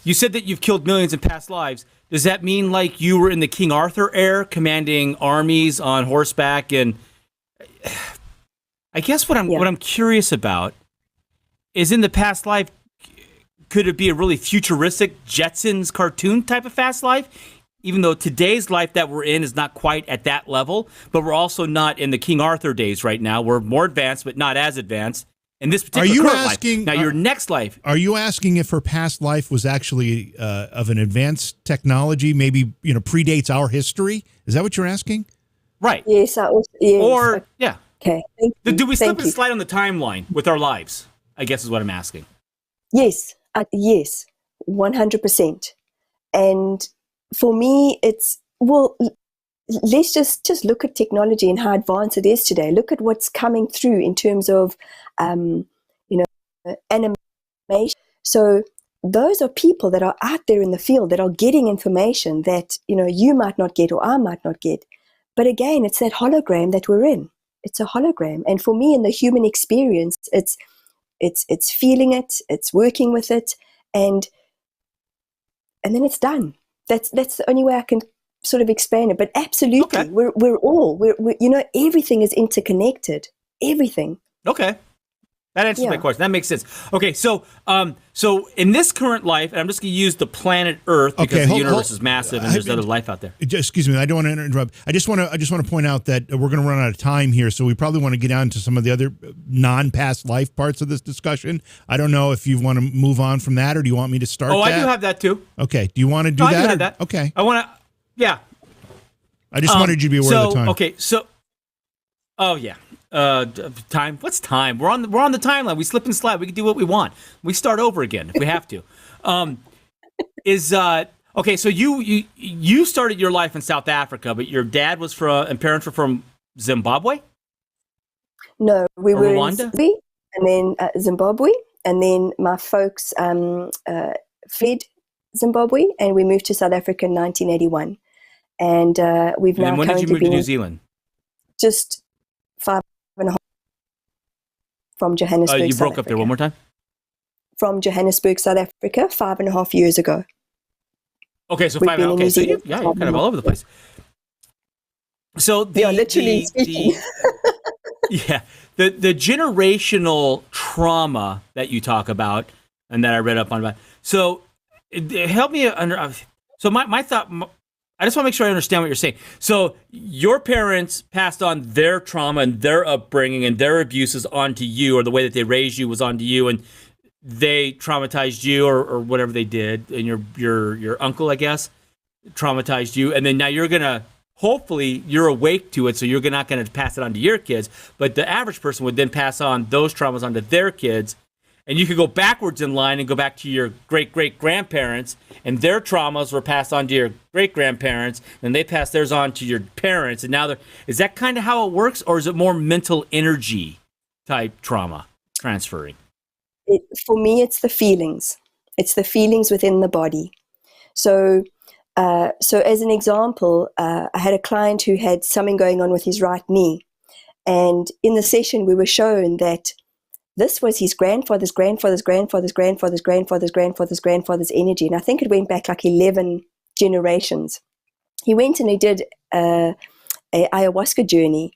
You said that you've killed millions in past lives. Does that mean like you were in the King Arthur era, commanding armies on horseback? And I guess what I'm curious about is, in the past life, could it be a really futuristic Jetsons cartoon type of past life? Even though today's life that we're in is not quite at that level, but we're also not in the King Arthur days right now. We're more advanced, but not as advanced in this particular life. Now, your next life. Are you asking if her past life was actually of an advanced technology, maybe predates our history? Is that what you're asking? Right. Yes. Yes. Or, yeah. Okay. Do we slip and slide on the timeline with our lives? I guess is what I'm asking. Yes. Yes. 100%. And for me, let's just look at technology and how advanced it is today. Look at what's coming through in terms of, animation. So those are people that are out there in the field that are getting information that, you might not get or I might not get. But again, it's that hologram that we're in. It's a hologram. And for me, in the human experience, it's feeling it, it's working with it, and then it's done. That's the only way I can sort of explain it. But absolutely, Okay. we're everything is interconnected. Everything. Okay. That answers my question. That makes sense. Okay, so in this current life, and I'm just going to use the planet Earth because the universe is massive and there's other life out there. Excuse me, I don't want to interrupt. I just want to point out that we're going to run out of time here, so we probably want to get down to some of the other non-past life parts of this discussion. I don't know if you want to move on from that, or do you want me to start? Oh, I do have that too. Okay, do you want to do that? I do have that. Okay, I want to. Yeah. I just wanted you to be aware of the time. Okay, so. Oh yeah. Time. What's time? We're on the timeline. We slip and slide. We can do what we want. We start over again if we have to. Okay? So you started your life in South Africa, but your dad was from and parents were from Zimbabwe. No, we were Rwanda? in Zimbabwe, and then Zimbabwe, and then my folks fled Zimbabwe, and we moved to South Africa in 1981, and we've And now then when did you move to New Zealand? Just 5.5 from Johannesburg. You South broke up Africa. there one more time. From Johannesburg, South Africa, 5.5 years ago. Okay, so We've 5. been in Okay, New so Zealand you're kind of all over the place. So literally speaking. Yeah, the generational trauma that you talk about and that I read up on about. So help me under. So my thought. I just want to make sure I understand what you're saying. So your parents passed on their trauma and their upbringing and their abuses onto you, or the way that they raised you was onto you, and they traumatized you, or whatever they did, and your uncle, I guess, traumatized you, and then now you're gonna. Hopefully, you're awake to it, so you're not going to pass it on to your kids. But the average person would then pass on those traumas onto their kids. And you could go backwards in line and go back to your great-great-grandparents, and their traumas were passed on to your great-grandparents, and they passed theirs on to your parents. And now is that kind of how it works, or is it more mental energy type trauma transferring? For me, it's the feelings. It's the feelings within the body. So as an example, I had a client who had something going on with his right knee. And in the session, we were shown that this was his grandfather's grandfather's grandfather's grandfather's grandfather's grandfather's grandfather's energy. And I think it went back like 11 generations. He went and he did a ayahuasca journey.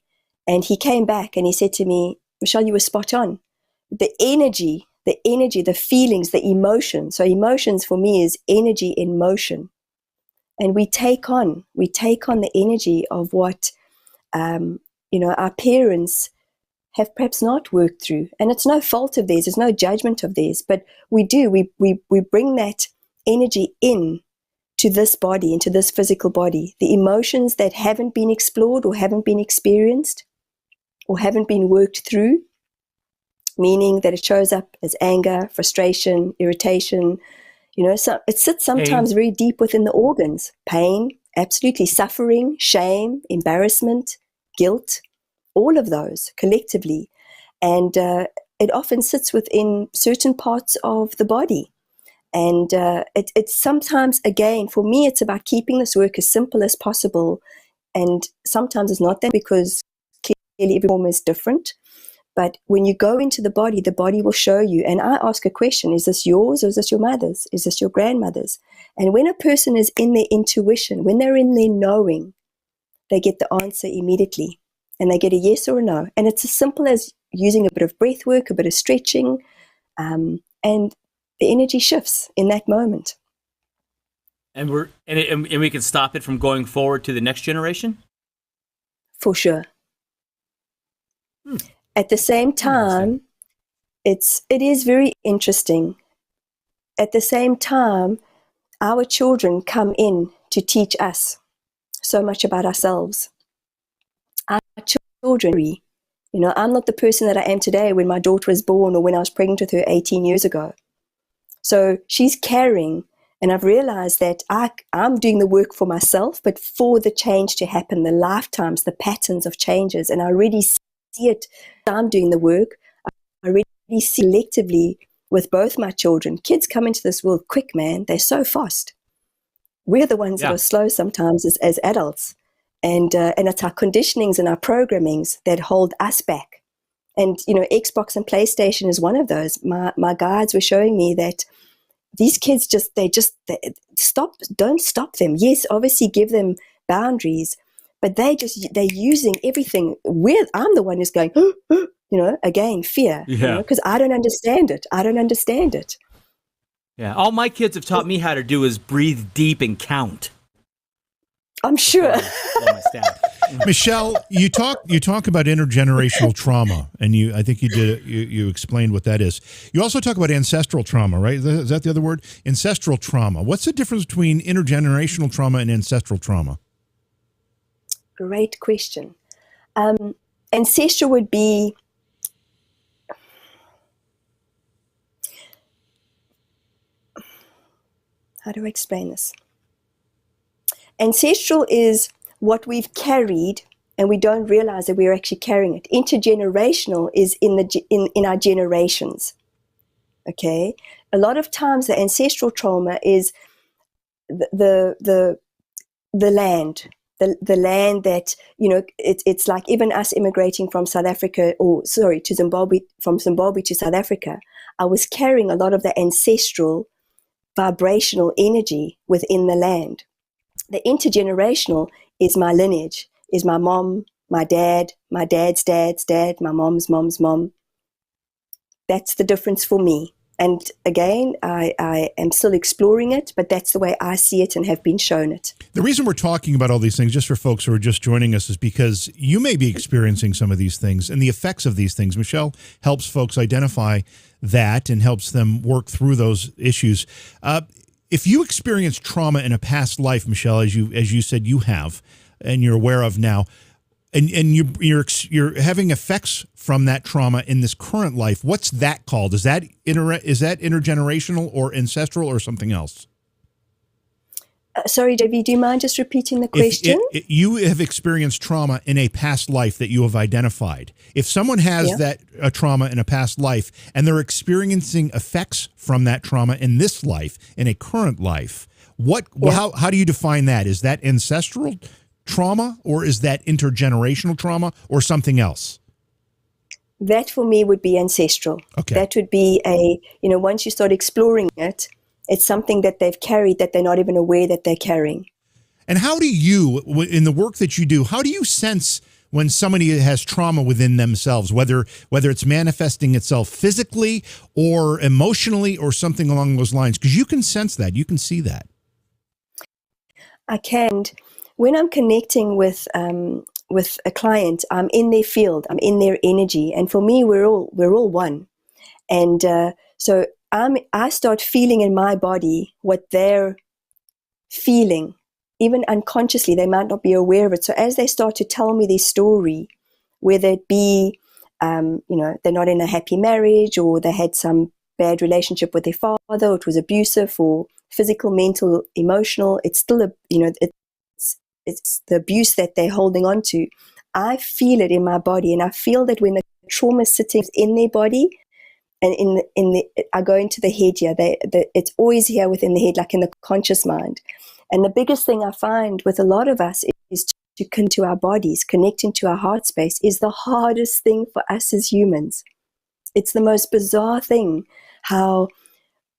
And he came back and he said to me, Michelle, you were spot on. The energy, the feelings, the emotions. So emotions for me is energy in motion. And we take on the energy of what, our parents have perhaps not worked through. And it's no fault of theirs, there's no judgment of theirs, but we bring that energy in to this body, into this physical body. The emotions that haven't been explored or haven't been experienced or haven't been worked through, meaning that it shows up as anger, frustration, irritation. So it sits sometimes very deep within the organs. Pain, absolutely. Suffering, shame, embarrassment, guilt, all of those collectively. And it often sits within certain parts of the body. And it's sometimes, again, for me, it's about keeping this work as simple as possible. And sometimes it's not that, because clearly every form is different. But when you go into the body will show you. And I ask a question, is this yours or is this your mother's? Is this your grandmother's? And when a person is in their intuition, when they're in their knowing, they get the answer immediately. And they get a yes or a no. And it's as simple as using a bit of breath work, a bit of stretching, and the energy shifts in that moment. And we can stop it from going forward to the next generation? For sure. At the same time, it is very interesting. At the same time, our children come in to teach us so much about ourselves. Our children, I'm not the person that I am today when my daughter was born or when I was pregnant with her 18 years ago. So she's carrying, and I've realized that I'm doing the work for myself, but for the change to happen, the lifetimes, the patterns of changes, and I already see it. I'm doing the work. I already see collectively with both my children. Kids come into this world quick, man. They're so fast. We're the ones that are slow sometimes as adults. And it's our conditionings and our programmings that hold us back. And, Xbox and PlayStation is one of those. My guides were showing me that these kids don't stop them. Yes, obviously give them boundaries, but they're using everything. I'm the one who's going, again, fear, because I don't understand it. Yeah. All my kids have taught me how to do is breathe deep and count. I'm sure. Michelle, you talk about intergenerational trauma, and I think you explained what that is. You also talk about ancestral trauma, right? Is that the other word? Ancestral trauma. What's the difference between intergenerational trauma and ancestral trauma? Great question. Ancestral would be, how do I explain this? Ancestral is what we've carried and we don't realize that we're actually carrying it. Intergenerational is in our generations. Okay? A lot of times the ancestral trauma is the land. The land that, it's like even us immigrating from South Africa, to Zimbabwe, from Zimbabwe to South Africa, I was carrying a lot of the ancestral vibrational energy within the land. The intergenerational is my lineage, is my mom, my dad's dad's dad, my mom's mom. That's the difference for me. And again, I am still exploring it, but that's the way I see it and have been shown it. The reason we're talking about all these things, just for folks who are just joining us, is because you may be experiencing some of these things and the effects of these things. Michelle helps folks identify that and helps them work through those issues. If you experienced trauma in a past life, Michelle, as you said you have, and you're aware of now, and you're having effects from that trauma in this current life, what's that called? Is that intergenerational or ancestral or something else? Sorry, Davey, do you mind just repeating the question? If you have experienced trauma in a past life that you have identified. If someone has a trauma in a past life and they're experiencing effects from that trauma in this life, in a current life, how do you define that? Is that ancestral trauma or is that intergenerational trauma or something else? That for me would be ancestral. Okay. That would be once you start exploring it, it's something that they've carried that they're not even aware that they're carrying. And how do you, in the work that you do, how do you sense when somebody has trauma within themselves, whether it's manifesting itself physically or emotionally or something along those lines? Because you can sense that, you can see that. I can. When I'm connecting with a client, I'm in their field, I'm in their energy, and for me, we're all one. And so I start feeling in my body what they're feeling, even unconsciously. They might not be aware of it. So as they start to tell me their story, whether it be, they're not in a happy marriage, or they had some bad relationship with their father, or it was abusive, or physical, mental, emotional, it's still it's the abuse that they're holding on to. I feel it in my body, and I feel that when the trauma is sitting in their body, and I go into the head here. It's always here within the head, like in the conscious mind. And the biggest thing I find with a lot of us is to connect to our bodies, connecting to our heart space is the hardest thing for us as humans. It's the most bizarre thing how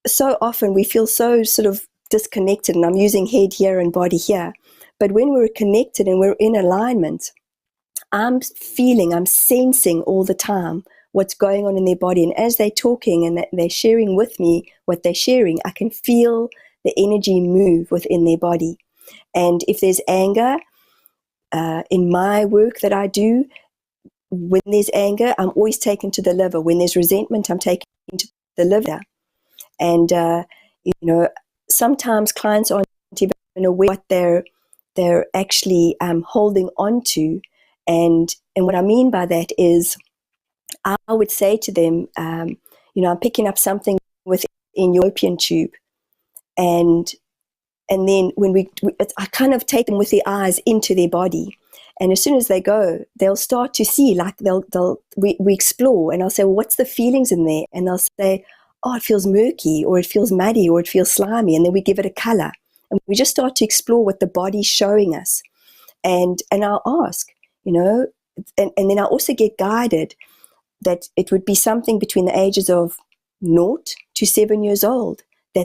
so often we feel so sort of disconnected, and I'm using head here and body here. But when we're connected and we're in alignment, I'm sensing all the time what's going on in their body. And as they're talking and they're sharing with me what they're sharing, I can feel the energy move within their body. And if there's anger, in my work that I do, when there's anger, I'm always taken to the liver. When there's resentment, I'm taken to the liver. And, sometimes clients aren't even aware what they're actually holding on to. And what I mean by that is, I would say to them, I'm picking up something within your fallopian tube, and then when I kind of take them with their eyes into their body, and as soon as they go, they'll start to see, like we explore, and I'll say, well, what's the feelings in there? And they'll say, oh, it feels murky, or it feels muddy, or it feels slimy, and then we give it a color. And we just start to explore what the body's showing us. And I'll ask, and then I also get guided that it would be something between the ages of 0 to 7 years old,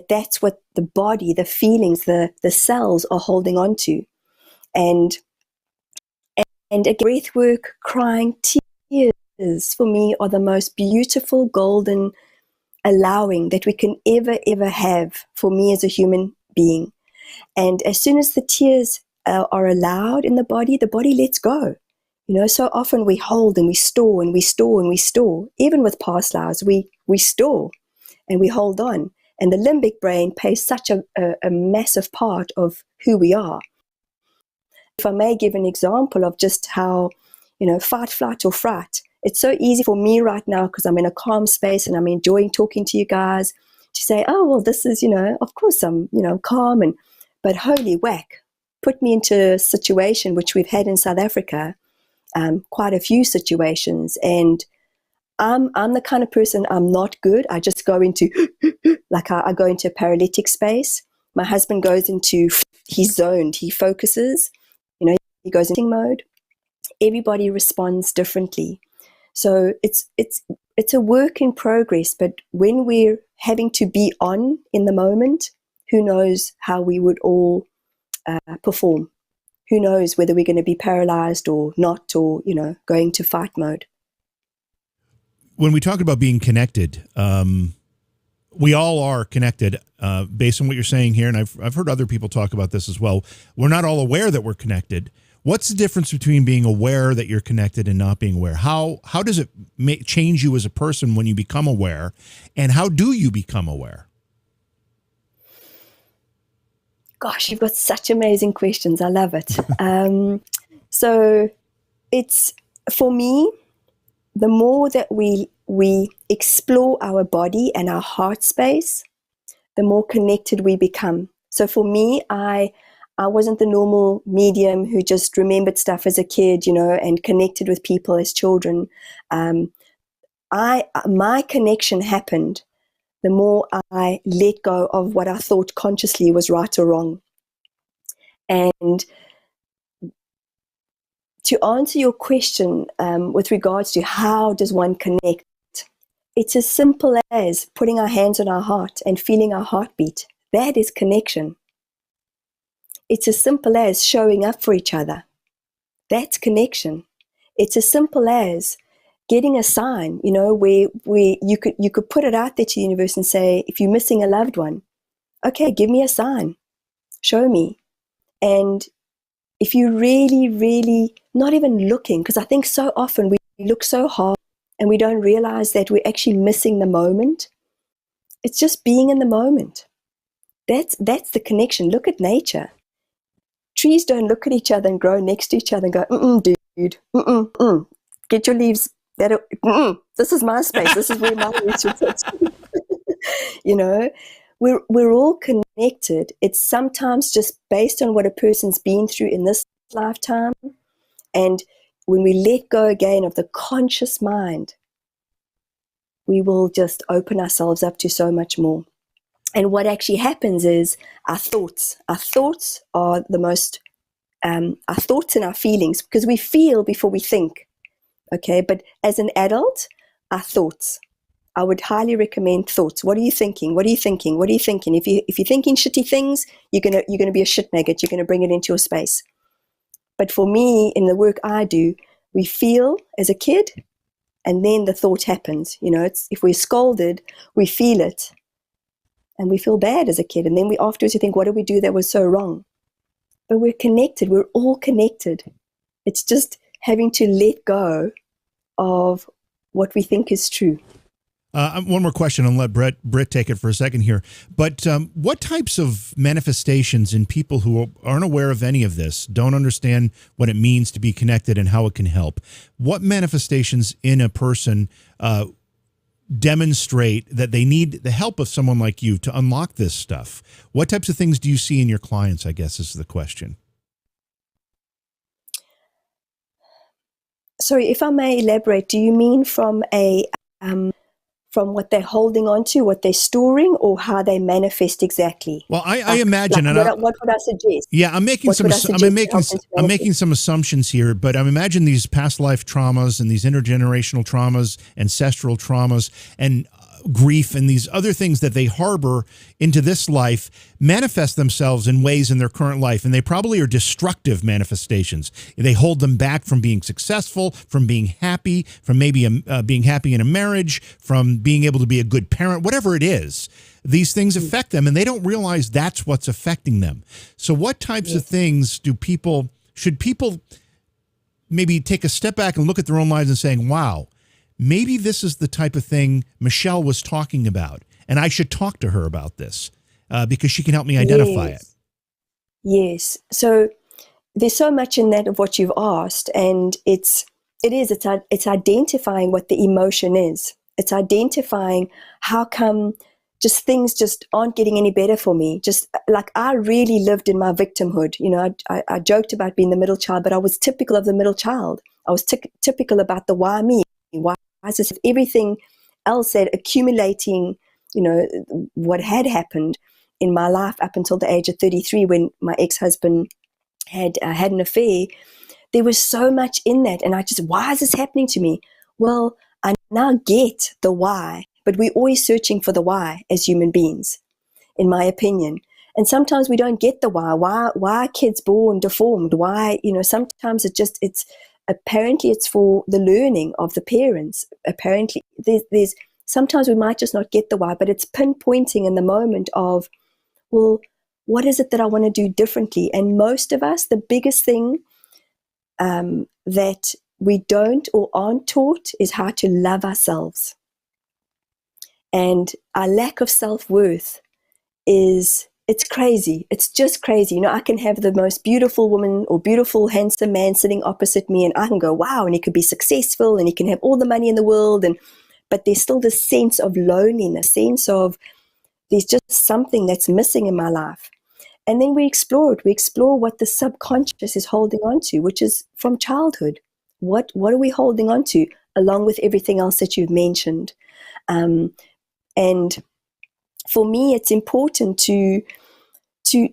that's what the body, the feelings, the cells are holding on to. And again, breath work, crying, tears, for me, are the most beautiful, golden allowing that we can ever have for me as a human being. And as soon as the tears are allowed in the body lets go. So often we hold and we store and we store and we store. Even with past lives, we store and we hold on. And the limbic brain plays such a massive part of who we are. If I may give an example of just how, fight, flight, or fright. It's so easy for me right now because I'm in a calm space and I'm enjoying talking to you guys to say, oh, well, this is, of course I'm, calm. But holy whack, put me into a situation which we've had in South Africa, quite a few situations. And I'm the kind of person, I'm not good. I just go into, I go into a paralytic space. My husband goes into, he's zoned, he focuses, he goes into mode. Everybody responds differently. So it's a work in progress, but when we're having to be on in the moment, who knows how we would all perform? Who knows whether we're going to be paralyzed or not, or, going to fight mode. When we talk about being connected, we all are connected based on what you're saying here. And I've heard other people talk about this as well. We're not all aware that we're connected. What's the difference between being aware that you're connected and not being aware? How does it change you as a person when you become aware? And how do you become aware? Gosh, you've got such amazing questions. I love it. So it's, for me, the more that we explore our body and our heart space, the more connected we become. So for me, I wasn't the normal medium who just remembered stuff as a kid, and connected with people as children. My connection happened the more I let go of what I thought consciously was right or wrong. And to answer your question with regards to how does one connect, it's as simple as putting our hands on our heart and feeling our heartbeat. That is connection. It's as simple as showing up for each other. That's connection. It's as simple as getting a sign, where you could put it out there to the universe and say, if you're missing a loved one, okay, give me a sign, show me. And if you really, really not even looking, because I think so often we look so hard and we don't realize that we're actually missing the moment. It's just being in the moment. That's the connection. Look at nature. Trees don't look at each other and grow next to each other and go, dude, get your leaves. This is my space. This is where my roots should sit. We're all connected. It's sometimes just based on what a person's been through in this lifetime. And when we let go again of the conscious mind, we will just open ourselves up to so much more. And what actually happens is our thoughts are the most, our thoughts and our feelings, because we feel before we think. Okay, but as an adult, our thoughts. I would highly recommend thoughts. What are you thinking? What are you thinking? What are you thinking? If you're thinking shitty things, you're gonna be a shit maggot. You're gonna bring it into your space. But for me, in the work I do, we feel as a kid, and then the thought happens. It's, if we're scolded, we feel it, and we feel bad as a kid, and then afterwards we think, what did we do that was so wrong? But we're connected. We're all connected. It's just having to let go of what we think is true. One more question, and let Britt take it for a second here. But what types of manifestations in people who aren't aware of any of this, don't understand what it means to be connected and how it can help, what manifestations in a person demonstrate that they need the help of someone like you to unlock this stuff? What types of things do you see in your clients, I guess, is the question. Sorry, if I may elaborate, do you mean from a from what they're holding on to, what they're storing, or how they manifest exactly? Well, I imagine, what would I suggest? Yeah, I'm making some assumptions here, but I imagine these past life traumas and these intergenerational traumas, ancestral traumas, and grief and these other things that they harbor into this life manifest themselves in ways in their current life, and they probably are destructive manifestations. They hold them back from being successful, from being happy, from maybe being happy in a marriage, from being able to be a good parent, whatever it is. These things affect them, and they don't realize that's what's affecting them. So what types of things should people maybe take a step back and look at their own lives and saying, wow, maybe this is the type of thing Michelle was talking about, and I should talk to her about this because she can help me identify it. Yes. So there's so much in that of what you've asked, and it's identifying what the emotion is. It's identifying how come just things just aren't getting any better for me. Just like I really lived in my victimhood. You know, I joked about being the middle child, but I was typical of the middle child. I was typical about the why me, why is this? Everything else said accumulating, you know, what had happened in my life up until the age of 33 when my ex-husband had an affair. There was so much in that, and why is this happening to me? Well, I now get the why, but we're always searching for the why as human beings, in my opinion. And sometimes we don't get the why. Why are kids born deformed? Why, you know, sometimes apparently it's for the learning of the parents. Apparently there's sometimes we might just not get the why, but it's pinpointing in the moment of, well, what is it that I want to do differently? And most of us, the biggest thing that we don't or aren't taught is how to love ourselves. And our lack of self-worth it's crazy. It's just crazy. You know, I can have the most beautiful woman or beautiful, handsome man sitting opposite me, and I can go, wow, and he could be successful and he can have all the money in the world. But there's still this sense of loneliness, sense of there's just something that's missing in my life. And then we explore it. We explore what the subconscious is holding on to, which is from childhood. What are we holding on to, along with everything else that you've mentioned? And for me, it's important to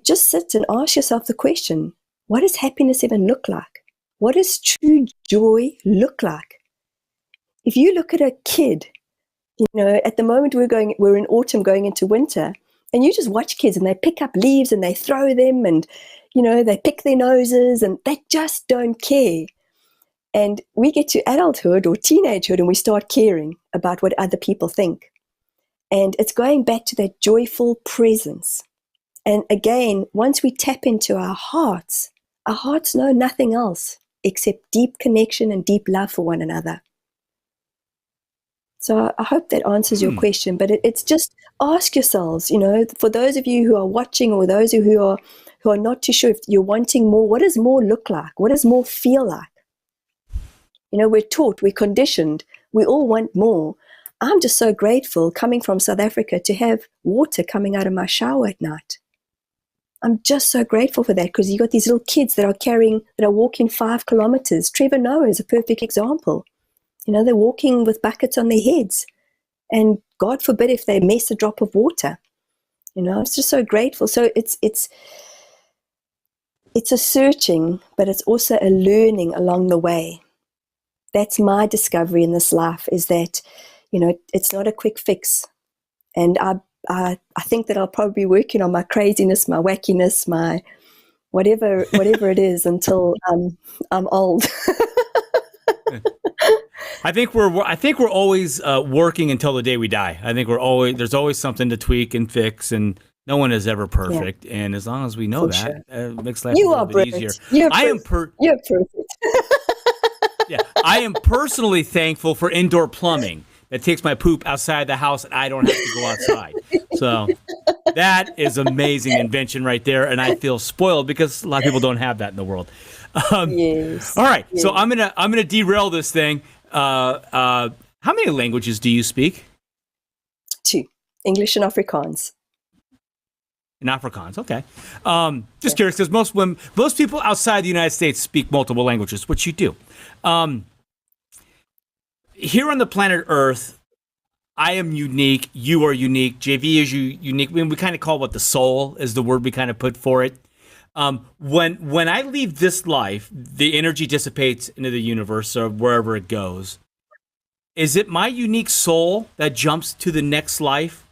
just sit and ask yourself the question, what does happiness even look like? What does true joy look like? If you look at a kid, you know, at the moment we're in autumn going into winter, and you just watch kids and they pick up leaves and they throw them and, you know, they pick their noses and they just don't care. And we get to adulthood or teenagehood and we start caring about what other people think. And it's going back to that joyful presence. And again, once we tap into our hearts know nothing else except deep connection and deep love for one another. So I hope that answers your question, but it's just ask yourselves, you know, for those of you who are watching or those who are not too sure if you're wanting more, what does more look like? What does more feel like? You know, we're taught, we're conditioned, we all want more. I'm just so grateful coming from South Africa to have water coming out of my shower at night. I'm just so grateful for that because you got these little kids that are walking 5 kilometers. Trevor Noah is a perfect example. You know, they're walking with buckets on their heads, and God forbid if they miss a drop of water. You know, I'm just so grateful. So it's a searching, but it's also a learning along the way. That's my discovery in this life, is that, you know, it's not a quick fix. And I think that I'll probably be working on my craziness, my wackiness, my whatever it is until I'm old. I think we're always working until the day we die. I think there's always something to tweak and fix, and no one is ever perfect. Yeah. And as long as we know that, it makes life a little bit easier. You're perfect. Yeah, I am personally thankful for indoor plumbing that takes my poop outside the house and I don't have to go outside. So that is amazing invention right there, and I feel spoiled because a lot of people don't have that in the world. Yes. All right, yes. So I'm gonna derail this thing. How many languages do you speak? 2, English and Afrikaans. In Afrikaans, okay. Just curious, because most people outside the United States speak multiple languages, which you do. Here on the planet Earth, I am unique. You are unique. JV is unique. I mean, we kind of call what the soul is the word we kind of put for it. When I leave this life, the energy dissipates into the universe or wherever it goes. Is it my unique soul that jumps to the next life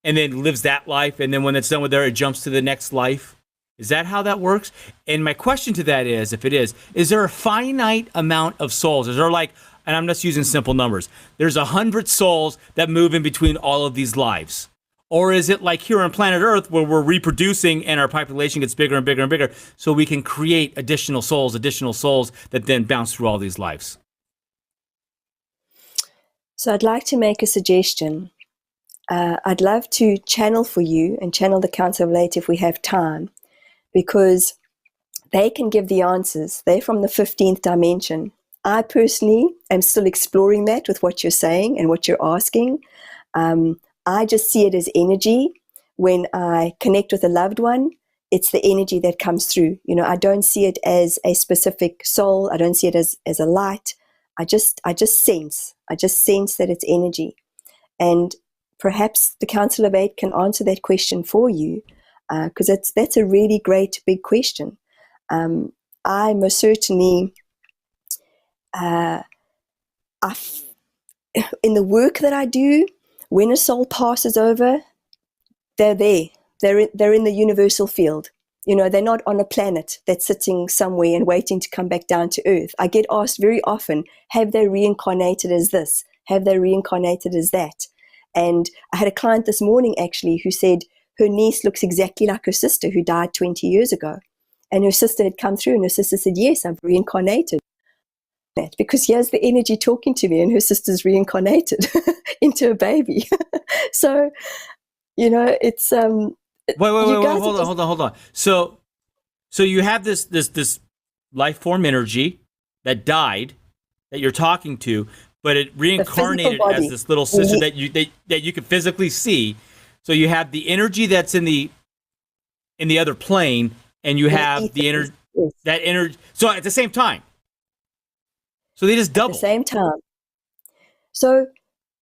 and then lives that life? And then when it's done with there, it jumps to the next life? Is that how that works? And my question to that is, if it is there a finite amount of souls? Is there like, and I'm just using simple numbers, there's 100 souls that move in between all of these lives? Or is it like here on planet Earth where we're reproducing and our population gets bigger and bigger and bigger so we can create additional souls that then bounce through all these lives? So I'd like to make a suggestion. I'd love to channel for you and channel the Council of Late if we have time, because they can give the answers. They're from the 15th dimension. I personally am still exploring that with what you're saying and what you're asking. I just see it as energy. When I connect with a loved one, it's the energy that comes through. You know, I don't see it as a specific soul. I don't see it as a light. I just sense that it's energy. And perhaps the Council of Eight can answer that question for you, because that's a really great big question. I most certainly, in the work that I do, when a soul passes over, they're there. They're in the universal field. You know, they're not on a planet that's sitting somewhere and waiting to come back down to Earth. I get asked very often, have they reincarnated as this? Have they reincarnated as that? And I had a client this morning actually who said her niece looks exactly like her sister who died 20 years ago. And her sister had come through and her sister said, yes, I've reincarnated. Because here's the energy talking to me, and her sister's reincarnated into a baby. So, you know, it's... Wait, hold on. So you have this life form energy that died that you're talking to, but it reincarnated as this little sister that you can physically see. So you have the energy that's in the other plane, and you have the energy that energy. So at the same time, so they just double at the same time. So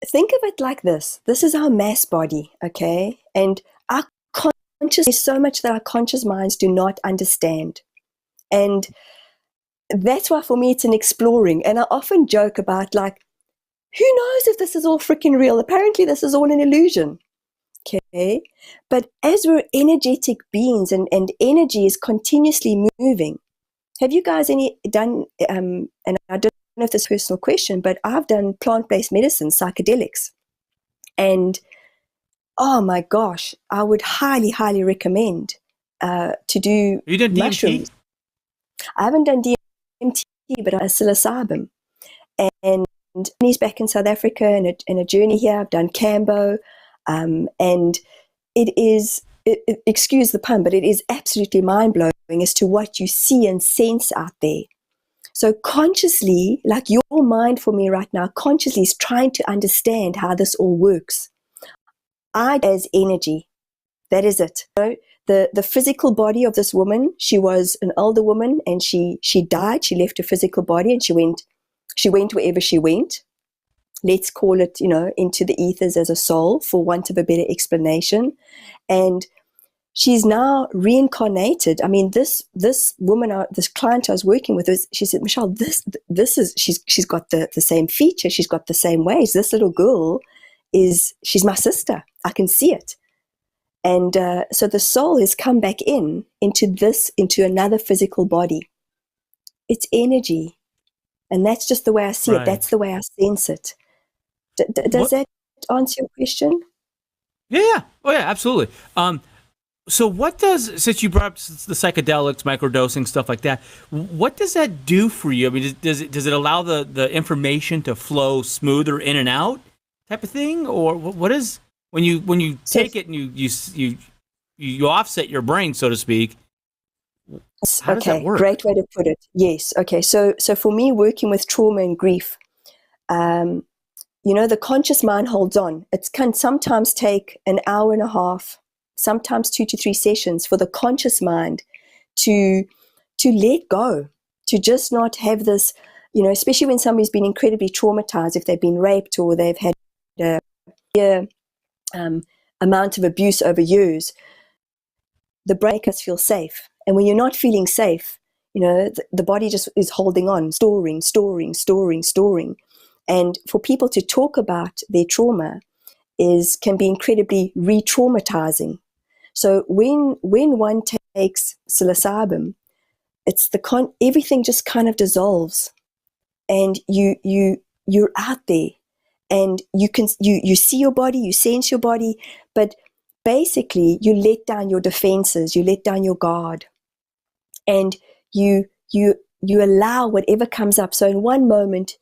think of it like this: this is our mass body, okay, and our conscious is so much that our conscious minds do not understand. And that's why for me it's an exploring. And I often joke about, like, who knows if this is all freaking real? Apparently this is all an illusion. Okay. But as we're energetic beings and energy is continuously moving, have you guys done, and I don't know if this is a personal question, but I've done plant-based medicine, psychedelics. And oh my gosh, I would highly, highly recommend to do you did mushrooms. DMT? I haven't done DMT, but psilocybin. And he's back in South Africa in a journey here. I've done Cambo. And it is, excuse the pun, but it is absolutely mind-blowing as to what you see and sense out there. So consciously, like your mind for me right now, consciously is trying to understand how this all works. I as energy, that is it. You know, the physical body of this woman, she was an older woman and she died. She left her physical body and she went wherever she went. Let's call it, you know, into the ethers as a soul, for want of a better explanation. And she's now reincarnated. I mean, this woman, this client I was working with, she said, Michelle, this is, she's got the same feature. She's got the same ways. This little girl she's my sister. I can see it. And so the soul has come back into another physical body. It's energy. And that's just the way I see it. That's the way I sense it. Does that answer your question? Yeah. Oh, yeah, absolutely. So what since you brought up the psychedelics, microdosing, stuff like that, what does that do for you? I mean, does it allow the information to flow smoother in and out type of thing? Or what is, when you take it and you offset your brain, so to speak, how does that work? Great way to put it. Yes. Okay. So for me, working with trauma and grief, you know, the conscious mind holds on. It can sometimes take an hour and a half, sometimes 2 to 3 sessions for the conscious mind to let go, to just not have this especially when somebody's been incredibly traumatized, if they've been raped or they've had a amount of abuse over years, the brain makes us feel safe. And when you're not feeling safe, the body just is holding on, storing. And for people to talk about their trauma can be incredibly re-traumatizing. So when one takes psilocybin, it's everything just kind of dissolves, and you're out there, and you see your body, you sense your body, but basically you let down your defenses, you let down your guard, and you allow whatever comes up. So in one moment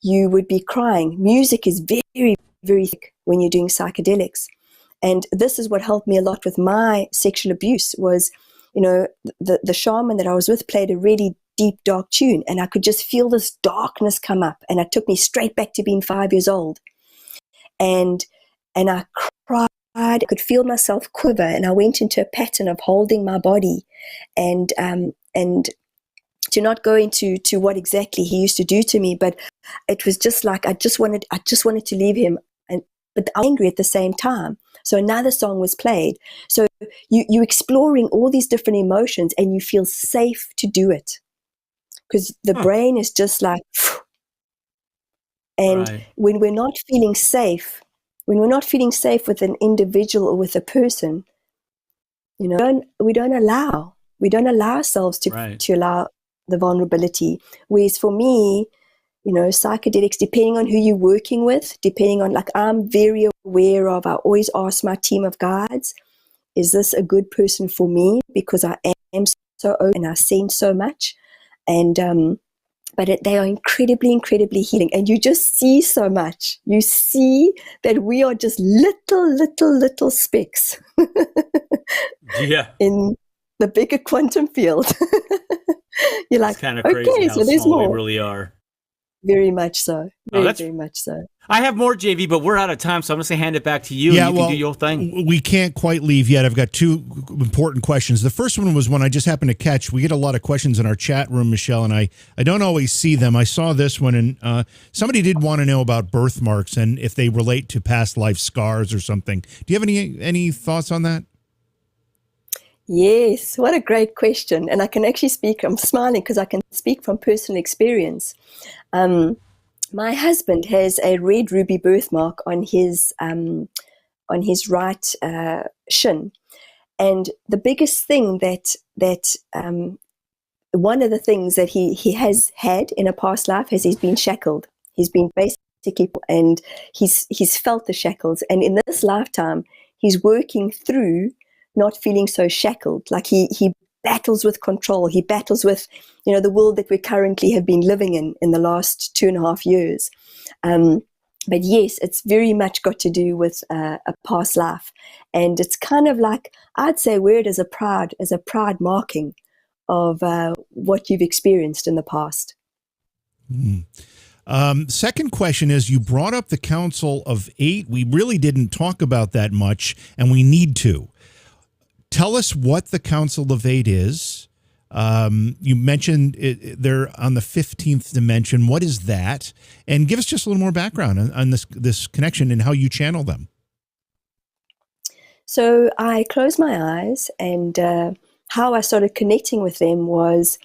you would be crying. Music is very, very thick when you're doing psychedelics. And this is what helped me a lot with my sexual abuse was, the shaman that I was with played a really deep, dark tune, and I could just feel this darkness come up, and it took me straight back to being 5 years old. And I cried. I could feel myself quiver, and I went into a pattern of holding my body, and to not go into what exactly he used to do to me, but it was just like I just wanted to leave him, but angry at the same time. So another song was played. So you're exploring all these different emotions, and you feel safe to do it because the brain is just like, phew. And Right. when we're not feeling safe with an individual or with a person, we don't allow ourselves to allow the vulnerability. Whereas for me, psychedelics, depending on who you're working with, I'm very aware of, I always ask my team of guides, is this a good person for me? Because I am so open and I sense so much. And, they are incredibly, incredibly healing. And you just see so much. You see that we are just little specks in the bigger quantum field. You're like, It's kind of crazy okay, how so there's small more. we really are. Very much so. Oh, Very much so. I have more, JV, but we're out of time, so I'm just going to hand it back to you. Yeah, and you can do your thing. We can't quite leave yet. I've got two important questions. The first one was one I just happened to catch. We get a lot of questions in our chat room, Michelle, and I don't always see them. I saw this one, and somebody did want to know about birthmarks and if they relate to past life scars or something. Do you have any thoughts on that? Yes, what a great question. And I can actually speak, I'm smiling because I can speak from personal experience. My husband has a red ruby birthmark on his right shin. And the biggest thing that one of the things that he has had in a past life is he's been shackled. He's been basically, and he's felt the shackles. And in this lifetime, he's working through not feeling so shackled. Like he battles with control. He battles with, the world that we currently have been living in the last 2.5 years. But yes, it's very much got to do with a past life. And it's kind of like, I'd say, wear it as a proud marking of what you've experienced in the past. Second question is, you brought up the Council of Eight. We really didn't talk about that much, and we need to. Tell us what the Council of Eight is. You mentioned they're on the 15th dimension. What is that? And give us just a little more background on this connection and how you channel them. So I closed my eyes, and how I started connecting with them was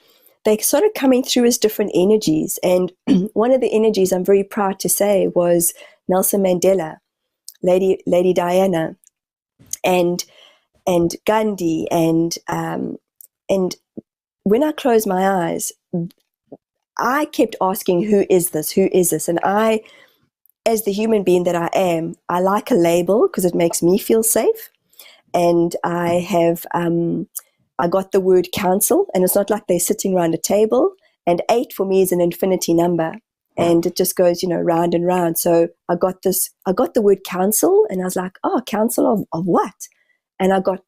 they started coming through as different energies. And one of the energies I'm very proud to say was Nelson Mandela, Lady Diana, and Gandhi, and when I closed my eyes, I kept asking, who is this? Who is this? And I, as the human being that I am, I like a label because it makes me feel safe. And I have, I got the word council, and it's not like they're sitting around a table. And 8 for me is an infinity number, and it just goes, round and round. So I got the word council, and I was like, oh, council of what? And I got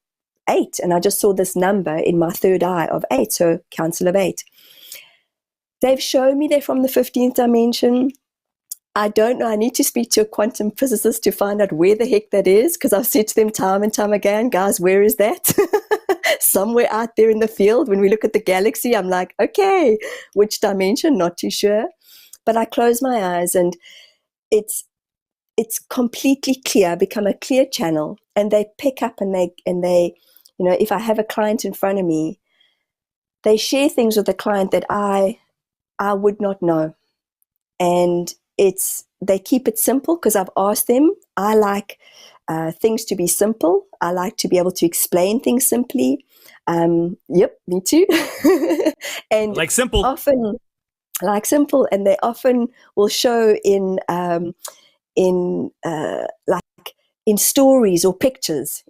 8, and I just saw this number in my third eye of 8, so Council of 8. They've shown me they're from the 15th dimension. I don't know. I need to speak to a quantum physicist to find out where the heck that is, because I've said to them time and time again, guys, where is that? Somewhere out there in the field. When we look at the galaxy, I'm like, okay, which dimension? Not too sure. But I close my eyes and it's completely clear, become a clear channel, and they pick up and they, if I have a client in front of me, they share things with the client that I would not know. And they keep it simple because I've asked them. I like things to be simple. I like to be able to explain things simply. Yep, me too. And like simple. Often like simple, and they often will show in stories or pictures.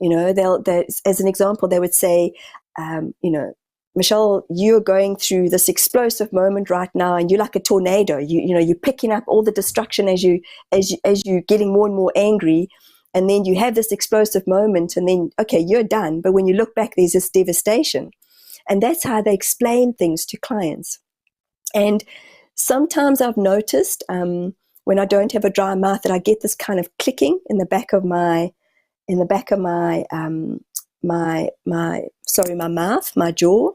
As an example, they would say, Michelle, you're going through this explosive moment right now, and you're like a tornado. You're picking up all the destruction as you're getting more and more angry, and then you have this explosive moment, and then okay, you're done. But when you look back, there's this devastation, and that's how they explain things to clients. And sometimes I've noticed when I don't have a dry mouth that I get this kind of clicking in the back of my mouth, my jaw,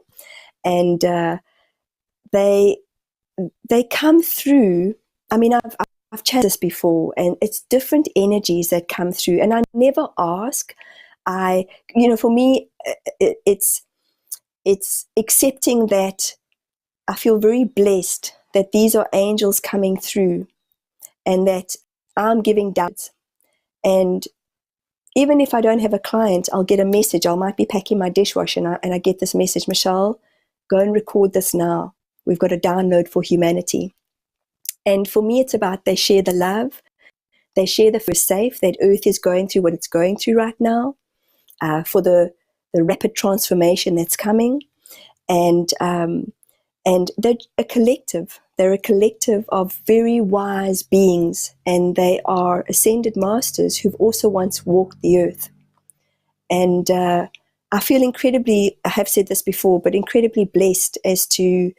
and they come through. I mean, I've chatted this before, and it's different energies that come through, and I never ask. For me, it's accepting that I feel very blessed that these are angels coming through, and that I'm giving doubts. And even if I don't have a client, I'll get a message. I might be packing my dishwasher and I get this message, Michelle, go and record this now. We've got a download for humanity. And for me, it's about they share the love. They share the first safe that Earth is going through what it's going through right now, for the rapid transformation that's coming. And they're a collective. They're a collective of very wise beings, and they are ascended masters who've also once walked the earth. And I feel incredibly, I have said this before, but incredibly blessed as to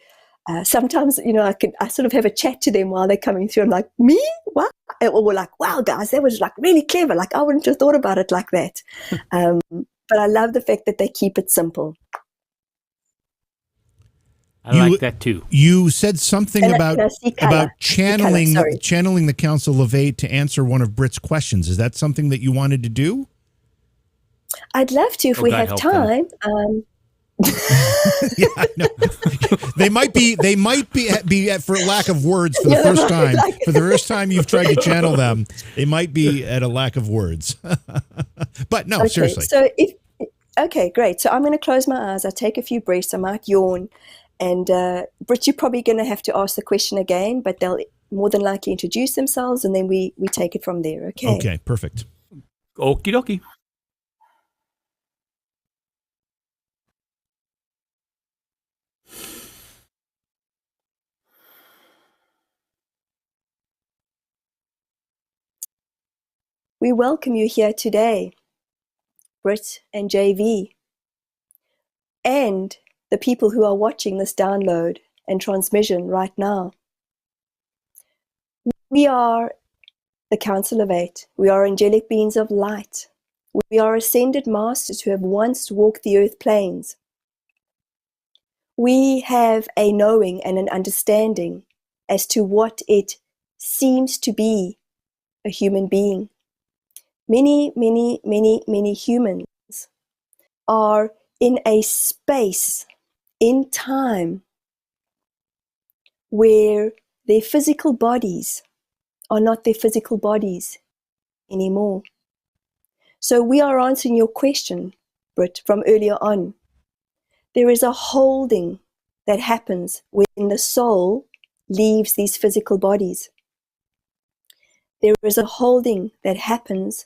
sometimes, I sort of have a chat to them while they're coming through. I'm like, me? What? Or we're like, wow, guys, that was like really clever. Like, I wouldn't have thought about it like that. But I love the fact that they keep it simple. I like that too. You said something about channeling the Council of Eight to answer one of Britt's questions. Is that something that you wanted to do? I'd love to if we have time. Yeah, I know. They might be for lack of words for the first time. For the first time you've tried to channel them, they might be at a lack of words. But no, seriously. So okay, great. So I'm going to close my eyes. I take a few breaths. I might yawn. And Britt, you're probably going to have to ask the question again, but they'll more than likely introduce themselves, and then we take it from there. Okay. Okay, perfect. Okie dokie. We welcome you here today, Britt and JV, and the people who are watching this download and transmission right now. We are the Council of Eight. We are angelic beings of light. We are ascended masters who have once walked the earth plains. We have a knowing and an understanding as to what it seems to be a human being. Many, many, many, many humans are in a space, in time, where their physical bodies are not their physical bodies anymore. So we are answering your question, Britt, from earlier on. There is a holding that happens when the soul leaves these physical bodies. There is a holding that happens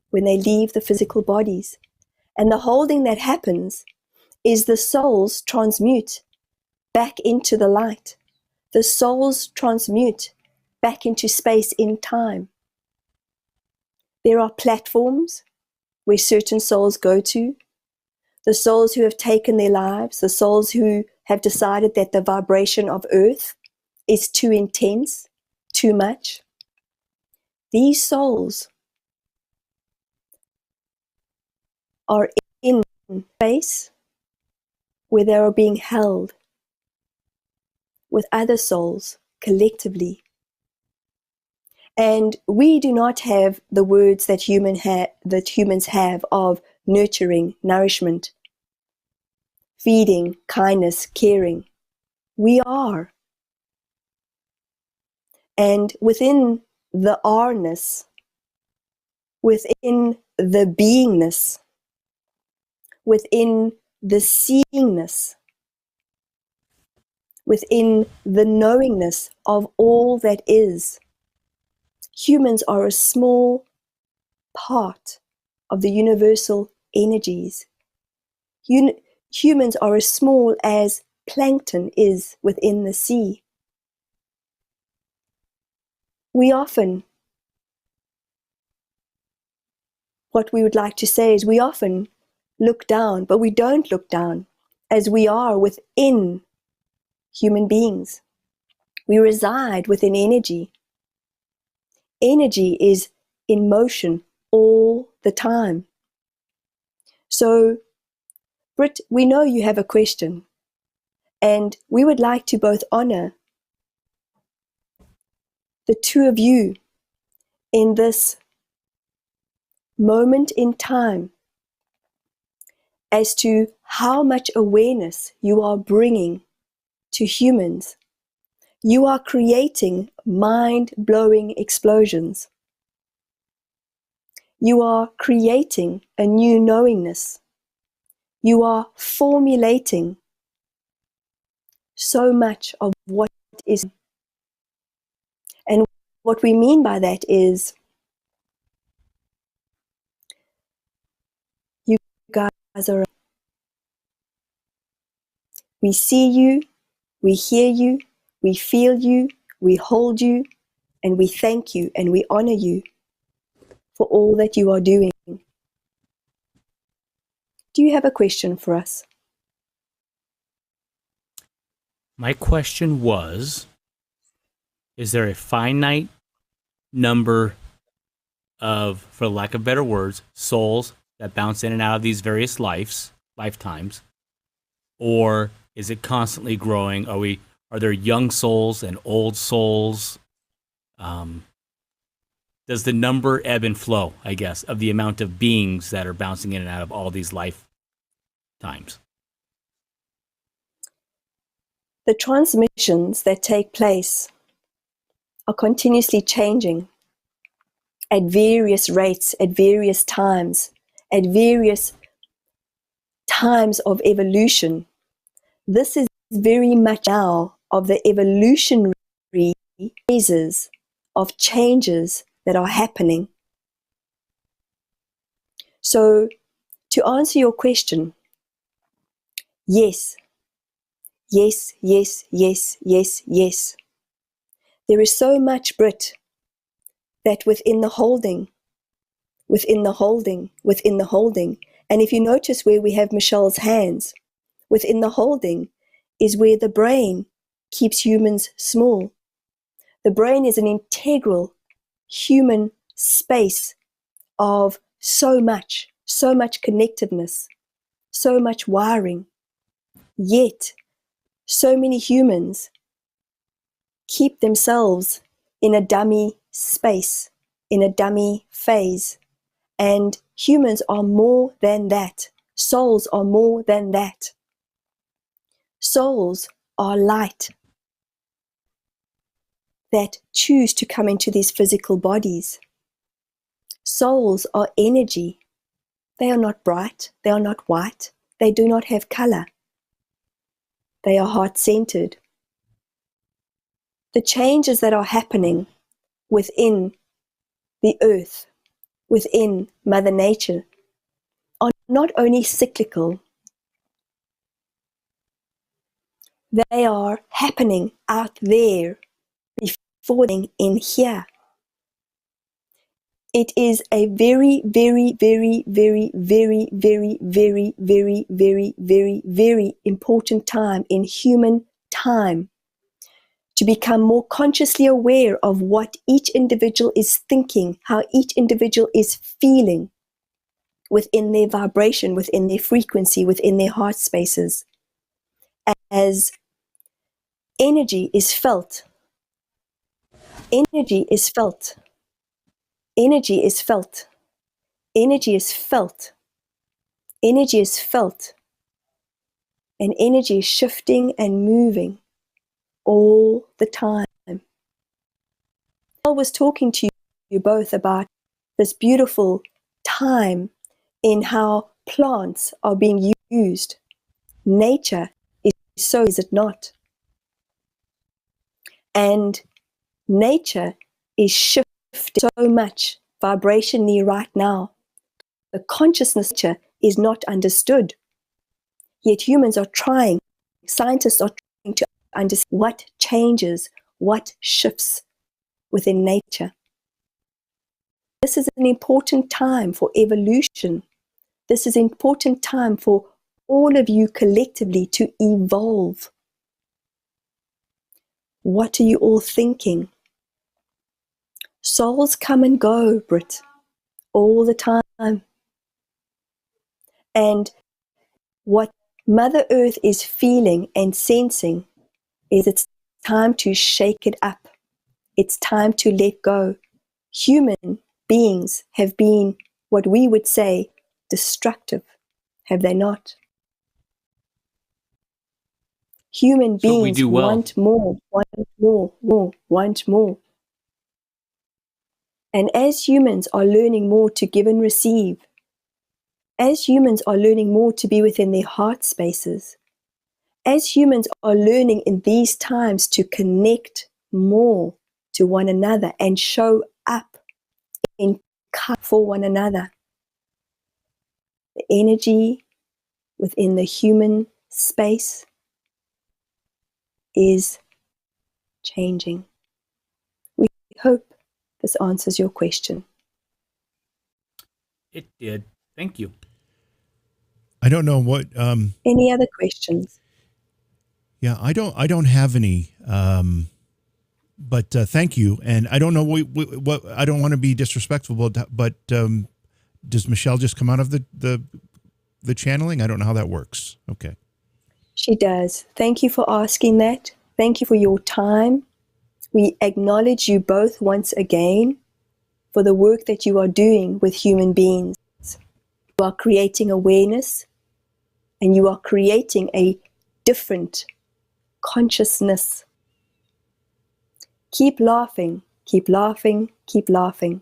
when they leave the physical bodies. And the holding that happens is the souls transmute back into the light. The souls transmute back into space in time. There are platforms where certain souls go to. The souls who have taken their lives, the souls who have decided that the vibration of earth is too intense, too much. These souls are in space where they are being held with other souls collectively And we do not have the words that humans have of nurturing, nourishment, feeding, kindness, caring. We are. And within the are-ness, within the beingness, within the seeingness, within the knowingness of all that is, humans are a small part of the universal energies. Humans are as small as plankton is within the sea. What we would like to say is we often look down, but we don't look down, as we are within human beings. We reside within energy. Energy is in motion all the time. So, Britt, we know you have a question, and we would like to both honor the two of you in this moment in time as to how much awareness you are bringing to humans. You are creating mind-blowing explosions. You are creating a new knowingness. You are formulating so much of what is. And what we mean by that is you guys are. We see you, we hear you, we feel you, we hold you, and we thank you and we honor you for all that you are doing. Do you have a question for us? My question was, is there a finite number of, for lack of better words, souls that bounce in and out of these various lifetimes? Or is it constantly growing? Are there young souls and old souls? Does the number ebb and flow, I guess, of the amount of beings that are bouncing in and out of all these lifetimes? The transmissions that take place are continuously changing at various rates, at various times of evolution. This is very much now of the evolutionary phases of changes that are happening. So, to answer your question, yes. Yes, yes, yes, yes, yes. There is so much, Brit, that within the holding, and if you notice where we have Michelle's hands, within the holding is where the brain keeps humans small. The brain is an integral human space of so much connectiveness, so much wiring. Yet, so many humans keep themselves in a dummy space, in a dummy phase. And humans are more than that. Souls are more than that. Souls are light that choose to come into these physical bodies. Souls are energy. They are not bright. They are not white. They do not have color. They are heart-centered. The changes that are happening within the earth, within Mother Nature, are not only cyclical, they are happening out there before them in here. It is a very, very, very, very, very, very, very, very, very, very, very important time in human time to become more consciously aware of what each individual is thinking, how each individual is feeling within their vibration, within their frequency, within their heart spaces. As energy is felt Energy is felt. Energy is felt. Energy is felt. And energy is shifting and moving all the time. I was talking to you both about this beautiful time in how plants are being used. Nature is so, is it not? And nature is shifting so much vibrationally right now. The consciousness of nature is not understood. Yet humans are trying, scientists are trying to understand what changes, what shifts within nature. This is an important time for evolution. This is an important time for all of you collectively to evolve. What are you all thinking? Souls come and go, Britt, all the time. And what Mother Earth is feeling and sensing is it's time to shake it up. It's time to let go. Human beings have been what we would say destructive, have they not? Human beings want more, want more. And as humans are learning more to give and receive, as humans are learning more to be within their heart spaces, as humans are learning in these times to connect more to one another and show up in for one another, the energy within the human space is changing. We hope this answers your question. It did. Thank you. I don't know what. Any other questions? Yeah, I don't have any. But thank you. And I don't know what I don't want to be disrespectful, but does Michelle just come out of the channeling? I don't know how that works. Okay. She does. Thank you for asking that. Thank you for your time. We acknowledge you both once again for the work that you are doing with human beings. You are creating awareness and you are creating a different consciousness. Keep laughing, keep laughing, keep laughing.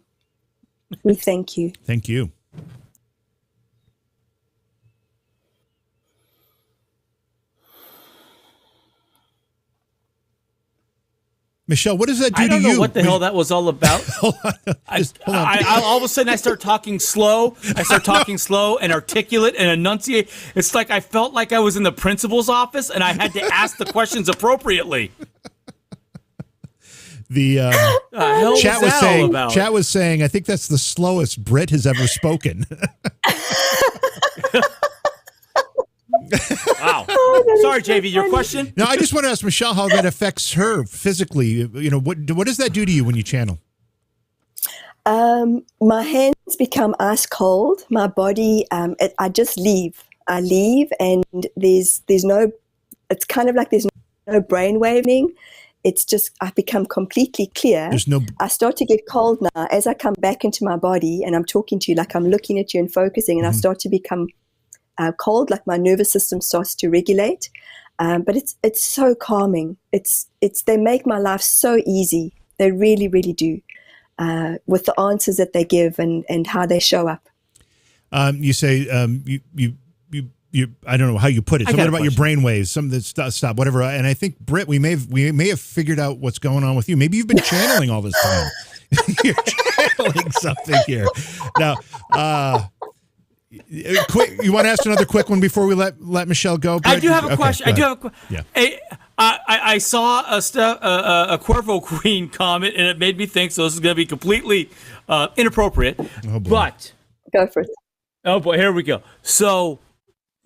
We thank you. Thank you. Michelle, what does that do to you? I don't know what the hell that was all about. Hold on. All of a sudden, I start talking slow. I start talking slow and articulate and enunciate. It's like I felt like I was in the principal's office and I had to ask the questions appropriately. The chat was saying, I think that's the slowest Britt has ever spoken. Wow. Sorry, JV, your question? No, I just want to ask Michelle how that affects her physically. You know, what does that do to you when you channel? My hands become ice cold. My body, I just leave. I leave and there's no, it's kind of like there's no brain waving. It's just, I become completely clear. I start to get cold now as I come back into my body and I'm talking to you, like I'm looking at you and focusing, and I start to become cold, like my nervous system starts to regulate. But it's so calming. They make my life so easy. They really, really do, with the answers that they give and how they show up. You say you I don't know how you put it. Something about your brain waves, some that stop, whatever. And I think, Britt, we may have figured out what's going on with you. Maybe you've been channeling all this time. You're channeling something here. Now, quick, you want to ask another quick one before we let Michelle go? Britt? I do have a question. I do have a question. Yeah. Hey, I saw a Cuervo Queen comment, and it made me think. So this is going to be completely inappropriate. Oh boy. But go for it. Oh boy, here we go. So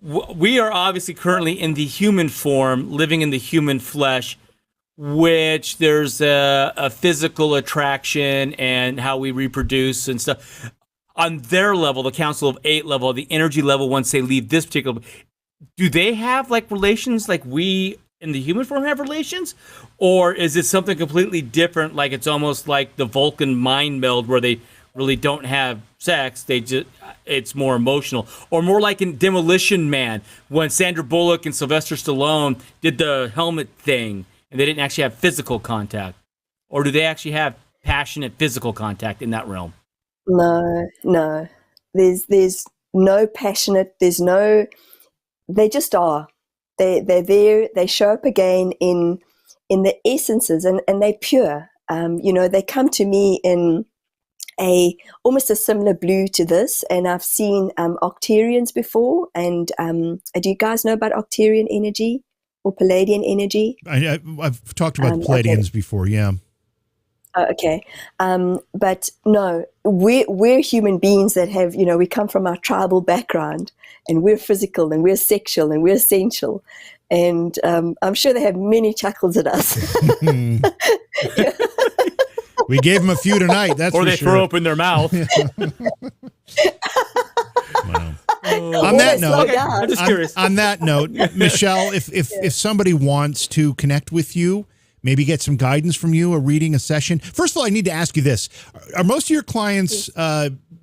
we are obviously currently in the human form, living in the human flesh, which there's a physical attraction and how we reproduce and stuff. On their level, the Council of Eight level, the energy level, once they leave this particular, do they have like relations like we in the human form have relations? Or is it something completely different, like it's almost like the Vulcan mind meld where they really don't have sex. It's more emotional, or more like in Demolition Man when Sandra Bullock and Sylvester Stallone did the helmet thing, and they didn't actually have physical contact. Or do they actually have passionate physical contact in that realm? No. There's no passionate. There's no. They just are. They're there. They show up again in the essences, and they're pure. They come to me in almost a similar blue to this, and I've seen Octarians before. And do you guys know about Octarian energy or Palladian energy? I've talked about Palladians before. Yeah. Okay. But no, we're human beings that have, we come from our tribal background, and we're physical, and we're sexual, and we're essential. And I'm sure they have many chuckles at us. We gave them a few tonight, that's or for they sure. throw open their mouth. Wow. On that note, I'm just curious. On that note, Michelle, if somebody wants to connect with you, maybe get some guidance from you, a reading, a session. First of all, I need to ask you this. Are most of your clients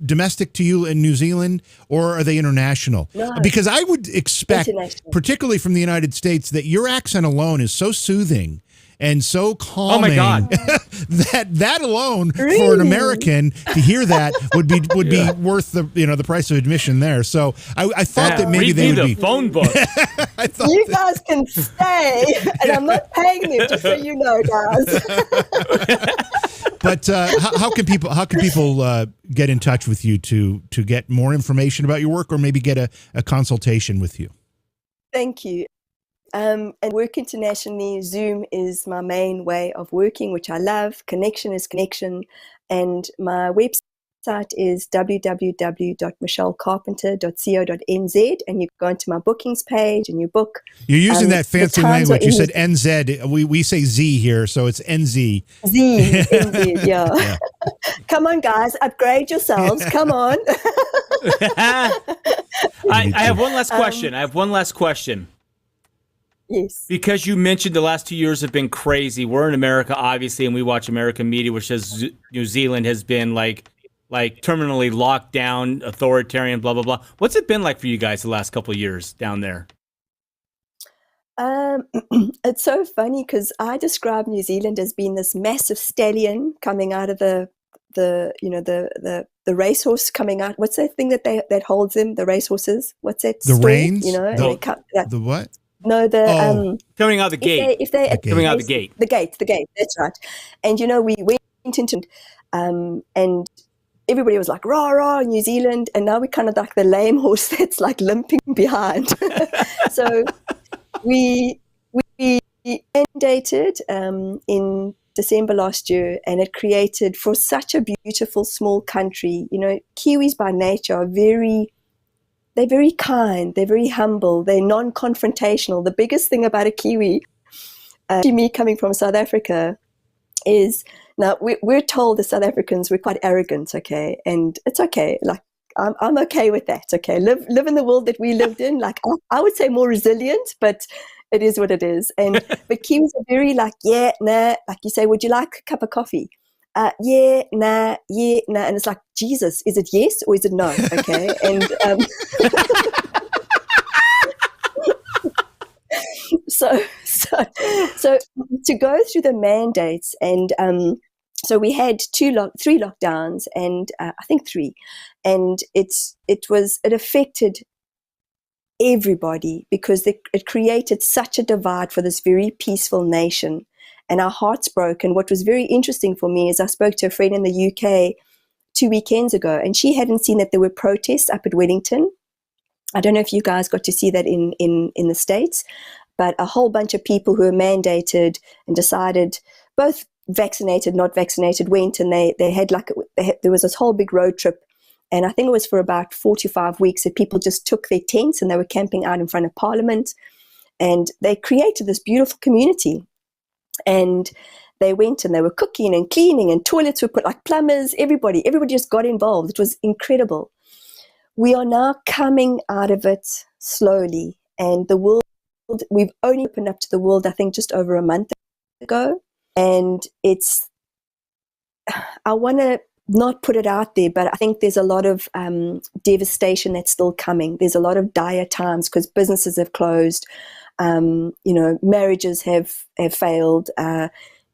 domestic to you in New Zealand, or are they international? No. Because I would expect, particularly from the United States, that your accent alone is so soothing and so calming. Oh my God. that alone for an American to hear that would be worth the price of admission there. So I thought that maybe they would be phone book. I thought you guys can stay, and I'm not paying them, just so you know, guys. But how can people get in touch with you to get more information about your work, or maybe get a consultation with you? Thank you. And work internationally, Zoom is my main way of working, which I love. Connection is connection. And my website is www.michellecarpenter.co.nz, and you go into my bookings page and you book. You're using that fancy language. You said NZ. We say Z here, so it's NZ. NZ, yeah. Come on, guys, upgrade yourselves. Come on. I have one last question. Yes. Because you mentioned the last 2 years have been crazy. We're in America, obviously, and we watch American media, which says New Zealand has been like terminally locked down, authoritarian, blah, blah, blah. What's it been like for you guys the last couple of years down there? It's so funny because I describe New Zealand as being this massive stallion coming out of the racehorse coming out. What's that thing that holds them? The racehorses. What's that? The reins. The what? No, coming out the gate. Coming out the gate. The gate. That's right. And we went into and everybody was like rah rah New Zealand, and now we're kind of like the lame horse that's like limping behind. So we mandated in December last year, and it created, for such a beautiful small country, Kiwis by nature are they're very kind, they're very humble, they're non-confrontational. The biggest thing about a Kiwi, me coming from South Africa, is now we're told, the South Africans, we're quite arrogant, okay? And it's okay, like I'm okay with that, okay? Live in the world that we lived in, like I would say more resilient, but it is what it is. And but Kiwis are very like, yeah, nah, like you say, would you like a cup of coffee? Yeah, nah, and it's like, Jesus, is it yes or is it no? Okay, and so to go through the mandates, and so we had 3 lockdowns, and I think 3, and it affected everybody because it created such a divide for this very peaceful nation. And our hearts broke. And what was very interesting for me is I spoke to a friend in the UK 2 weekends ago, and she hadn't seen that there were protests up at Wellington. I don't know if you guys got to see that in the States, but a whole bunch of people who were mandated and decided, both vaccinated, not vaccinated, went, and they had there was this whole big road trip. And I think it was for about 4 to 5 weeks that people just took their tents and they were camping out in front of Parliament, and they created this beautiful community. And they went and they were cooking and cleaning, and toilets were put, like plumbers, everybody just got involved. It was incredible. We are now coming out of it slowly, and the world, we've only opened up to the world, I think, just over a month ago. And I want to not put it out there, but I think there's a lot of devastation that's still coming. There's a lot of dire times because businesses have closed, marriages have failed.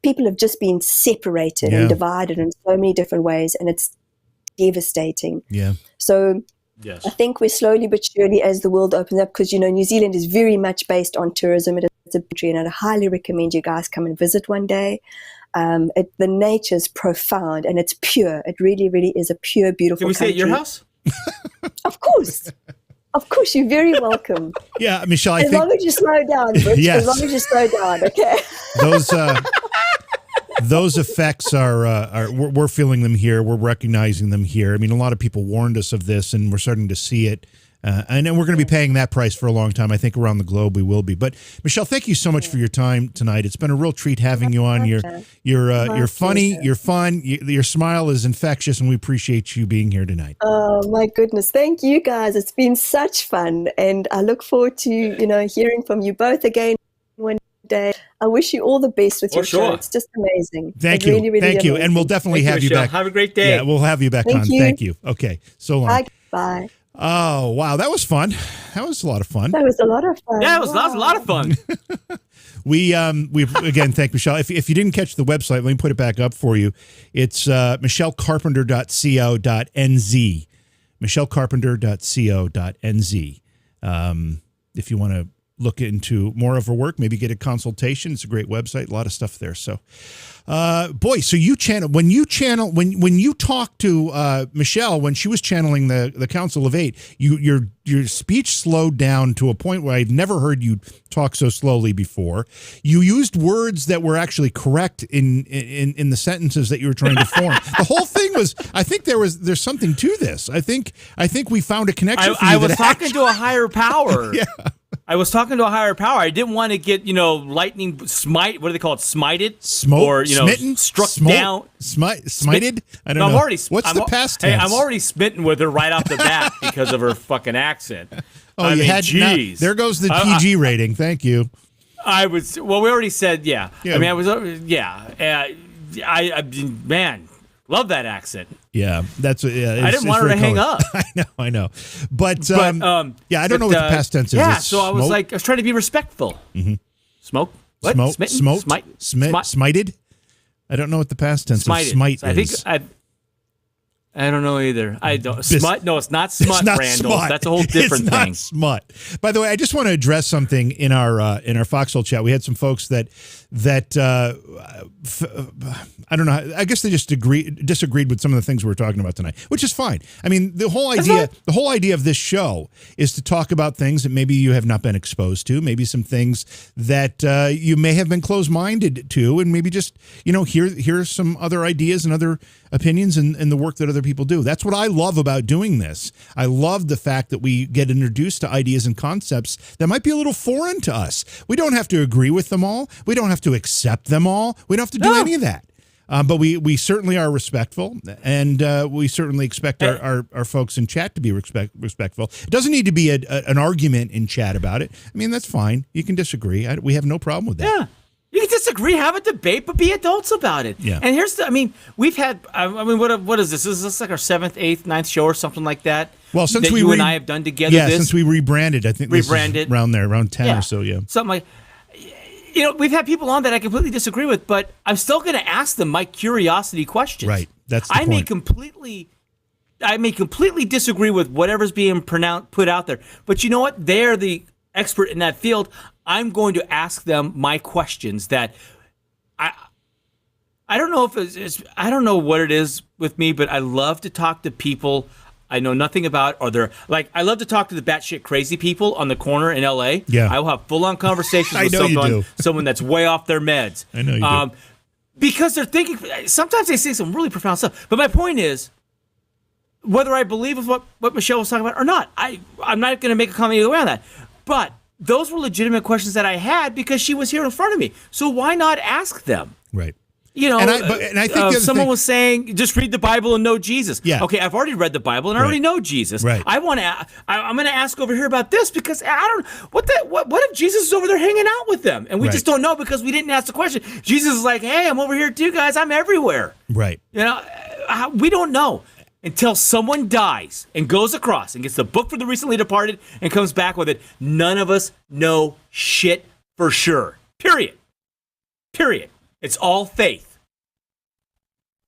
People have just been separated and divided in so many different ways, and it's devastating. Yeah. So yes. I think we're slowly but surely, as the world opens up, because, New Zealand is very much based on tourism. It's a country, and I highly recommend you guys come and visit one day. The nature is profound and it's pure. It really, really is a pure, beautiful country. Can we stay at your house? Of course. Of course, you're very welcome. Yeah, Michelle, as long as you slow down, Rich. Yes. As long as you slow down, okay? Those effects are we're feeling them here. We're recognizing them here. I mean, a lot of people warned us of this, and we're starting to see it. And we're going to be paying that price for a long time. I think around the globe we will be. But Michelle, thank you so much for your time tonight. It's been a real treat having you on. You're funny. You're fun. Your smile is infectious, and we appreciate you being here tonight. Oh my goodness! Thank you guys. It's been such fun, and I look forward to hearing from you both again one day. I wish you all the best with your show. It's just amazing. Thank you. Really, really Thank you. amazing. And we'll definitely have you back. Have a great day. Yeah, we'll have you back on. Thank you. Okay. So long. Bye. Oh, wow. That was fun. That was a lot of fun. That was a lot of fun. Yeah, that was a lot of fun. We again thank Michelle. If you didn't catch the website, let me put it back up for you. It's michellecarpenter.co.nz. michellecarpenter.co.nz. If you want to look into more of her work, maybe get a consultation. It's a great website, a lot of stuff there. So, so you when you talk to Michelle when she was channeling the Council of Eight, your speech slowed down to a point where I'd never heard you talk so slowly before. You used words that were actually correct in the sentences that you were trying to form. The whole thing was, I think there's something to this. I think we found a connection. I was talking to a higher power. Yeah. I was talking to a higher power. I didn't want to get, lightning smite. What do they call it? Smited? Or, smitten? Struck down? Smited? I don't know. What's the past tense? Hey, I'm already smitten with her right off the bat because of her fucking accent. Oh, geez. There goes the PG rating. Thank you. We already said, yeah. I mean, man, love that accent. Yeah, that's I didn't want her to hang up. I know. But I don't know what the past tense is. Yeah, so I was trying to be respectful. Mm-hmm. Smoke? What? Smited? I don't know what the past tense of smite is. I don't know either. I don't. Smut? No, it's not smut, Randall. Smut. That's a whole different thing. It's not smut. By the way, I just want to address something in our Foxhole chat. We had some folks that I don't know. I guess they just disagreed with some of the things we were talking about tonight, which is fine. I mean, the whole idea of this show is to talk about things that maybe you have not been exposed to, maybe some things that you may have been closed-minded to, and maybe just hear some other ideas and other opinions and the work that other people do. That's what I love about doing this. I love the fact that we get introduced to ideas and concepts that might be a little foreign to us. We don't have to agree with them all. We don't have to accept them all. We don't have to do any of that. But we certainly are respectful, and we certainly expect our folks in chat to be respectful. It doesn't need to be an argument in chat about it. I mean, that's fine. You can disagree. We have no problem with that. Yeah. You can disagree, have a debate, but be adults about it. Yeah. And we've had, what is this? Is this like our 7th, 8th, 9th show or something like that? Well, since you and I have done together. Yeah, since we rebranded, I think this is around 10 or so, yeah. Something like, we've had people on that I completely disagree with, but I'm still going to ask them my curiosity questions. Right, that's the point. I may completely disagree with whatever's being put out there, but you know what? They're the expert in that field. I'm going to ask them my questions that I don't know if I don't know what it is with me, but I love to talk to people I know nothing about, or I love to talk to the batshit crazy people on the corner in LA. Yeah. I will have full-on conversations with someone that's way off their meds. I know you do. Because they're thinking, sometimes they say some really profound stuff. But my point is, whether I believe with what Michelle was talking about or not, I'm not going to make a comment either way on that. But those were legitimate questions that I had because she was here in front of me. So why not ask them? Right. And I think someone was saying, just read the Bible and know Jesus. Yeah. Okay, I've already read the Bible and I already know Jesus. Right. I'm going to ask over here about this because I don't. What if Jesus is over there hanging out with them and we just don't know because we didn't ask the question? Jesus is like, hey, I'm over here too, guys. I'm everywhere. Right. we don't know until someone dies and goes across and gets the book for the recently departed and comes back with it. None of us know shit for sure. Period. It's all faith.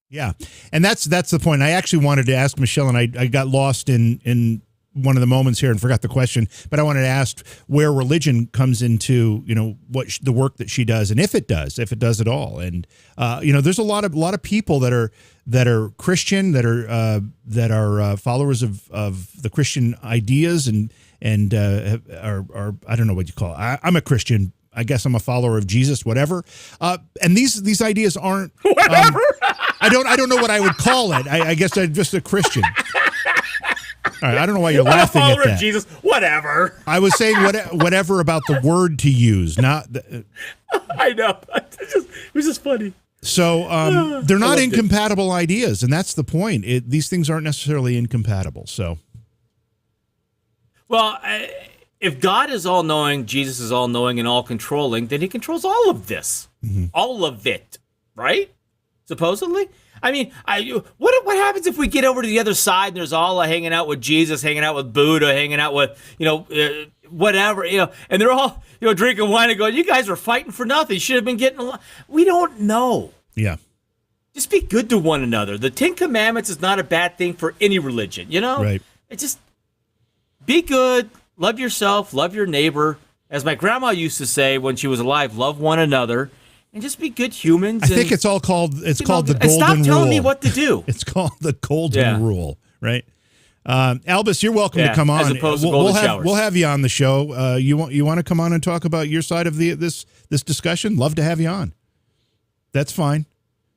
Yeah, and that's the point. I actually wanted to ask Michelle, and I got lost in one of the moments here and forgot the question, but I wanted to ask where religion comes into, what the work that she does, and if it does at all. And there's a lot of people that are Christian, that are followers of the Christian ideas, and are I don't know what you call it. I'm a Christian. I guess I'm a follower of Jesus, whatever. And these ideas aren't whatever. I don't know what I would call it. I guess I'm just a Christian. All right, I don't know why you're laughing at that. Of Jesus, whatever. I was saying whatever about the word to use, not. I know. It was just funny. So they're not incompatible ideas, and that's the point. These things aren't necessarily incompatible. So, well, if God is all-knowing, Jesus is all-knowing and all-controlling, then he controls all of this, all of it, right? Supposedly. I mean, what happens if we get over to the other side and there's Allah hanging out with Jesus, hanging out with Buddha, hanging out with, whatever, and they're all, drinking wine and going, you guys were fighting for nothing. You should have been getting along. We don't know. Yeah. Just be good to one another. The 10 Commandments is not a bad thing for any religion, Right. It's just be good, love yourself, love your neighbor. As my grandma used to say when she was alive, love one another. And just be good humans. I think it's called the golden rule. Stop telling me what to do. It's called the golden rule, right? Albus, you're welcome to come on. As opposed to golden showers. We'll have you on the show. You want to come on and talk about your side of this discussion? Love to have you on. That's fine.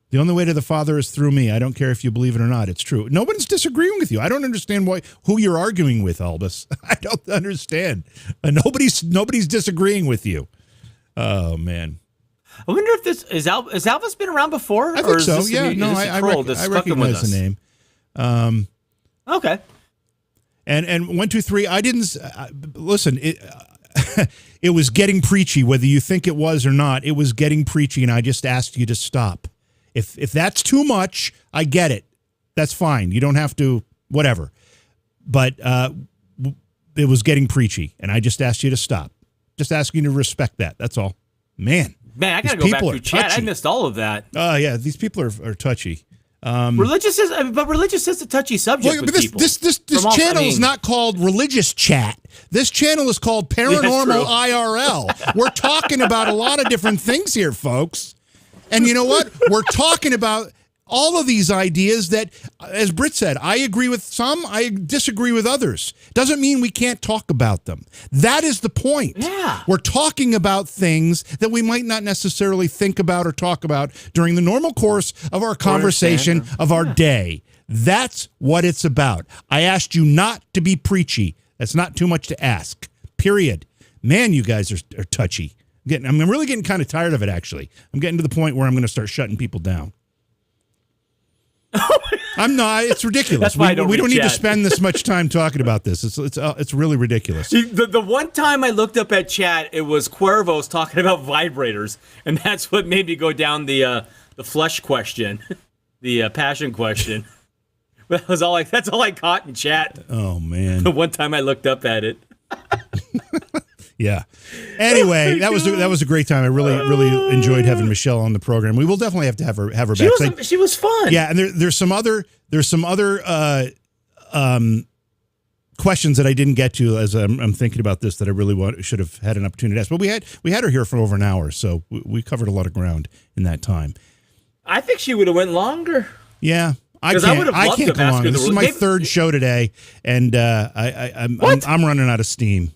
The only way to the Father is through me. I don't care if you believe it or not. It's true. No one's disagreeing with you. I don't understand who you're arguing with, Albus. I don't understand. Nobody's disagreeing with you. Oh man. I wonder if this is Alvis been around before? I think so. Yeah, no, I recognize the name. Okay. And 1, 2, 3. I didn't listen. It was getting preachy, whether you think it was or not. It was getting preachy, and I just asked you to stop. If that's too much, I get it. That's fine. You don't have to. Whatever. But it was getting preachy, and I just asked you to stop. Just asking you to respect that. That's all. Man, I gotta go back through chat. I missed all of that. Oh yeah, these people are touchy. Religious is a touchy subject. But this channel is not called Religious Chat. This channel is called Paranormal IRL. We're talking about a lot of different things here, folks. And you know what? We're talking about all of these ideas that, as Britt said, I agree with some, I disagree with others. Doesn't mean we can't talk about them. That is the point. Yeah. We're talking about things that we might not necessarily think about or talk about during the normal course of our conversation of our day. That's what it's about. I asked you not to be preachy. That's not too much to ask. Period. Man, you guys are touchy. I'm really getting kind of tired of it, actually. I'm getting to the point where I'm going to start shutting people down. I'm not. It's ridiculous. That's why we don't need to spend this much time talking about this. It's really ridiculous. The one time I looked up at chat, it was Cuervo's talking about vibrators, and that's what made me go down the flesh question, the passion question. That's all I caught in chat. Oh man! The one time I looked up at it. Yeah. Anyway, that was a great time. I really enjoyed having Michelle on the program. We will definitely have to have her back. She was fun. Yeah, and there's some other questions that I didn't get to as I'm thinking about this that I really should have had an opportunity to ask. But we had her here for over an hour, so we covered a lot of ground in that time. I think she would have went longer. Yeah. I can't go longer. This is my third show today, and I'm running out of steam.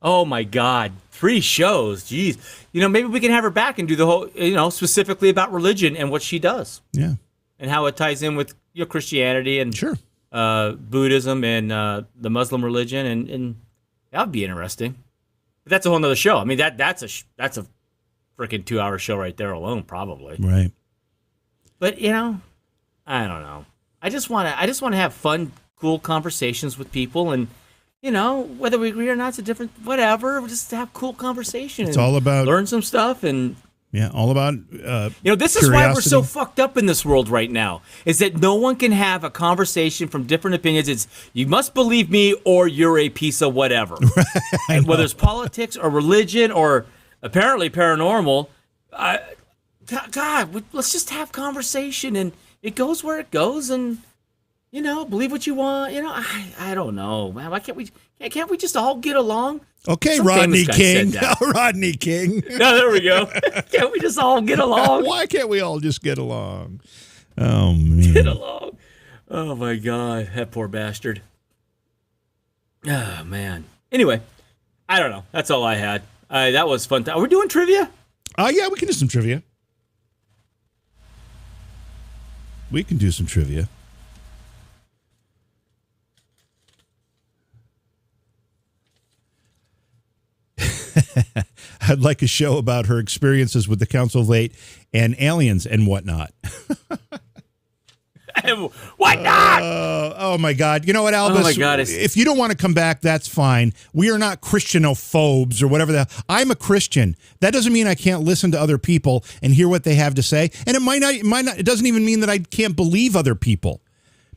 Oh my God, 3 shows. Jeez. Maybe we can have her back and do the whole, specifically about religion and what she does. Yeah. And how it ties in with Christianity and sure. Buddhism and the Muslim religion. And that would be interesting. But that's a whole nother show. I mean, that's a freaking 2-hour show right there alone, probably. Right. But, I don't know. I just want to have fun, cool conversations with people, and whether we agree or not, it's a different whatever. We'll just have cool conversations. It's all about learn some stuff and Yeah, all about this is why we're so fucked up in this world right now, is that no one can have a conversation from different opinions. It's you must believe me or you're a piece of whatever. And whether it's politics or religion or apparently paranormal, God, let's just have conversation, and it goes where it goes, and believe what you want. I don't know, man. Why can't we just all get along? Okay, Some Rodney King. Rodney King. No, there we go. Can't we just all get along? Why can't we all just get along? Oh, man. Get along. Oh, my God. That poor bastard. Oh, man. Anyway, I don't know. That's all I had. That was fun. Are we doing trivia? Yeah, we can do some trivia. We can do some trivia. I'd like a show about her experiences with the Council of Eight and aliens and whatnot. Whatnot? Oh, my God. You know what, Albus? Oh, my God. If you don't want to come back, that's fine. We are not Christianophobes or whatever. I'm a Christian. That doesn't mean I can't listen to other people and hear what they have to say. And it might not. It doesn't even mean that I can't believe other people,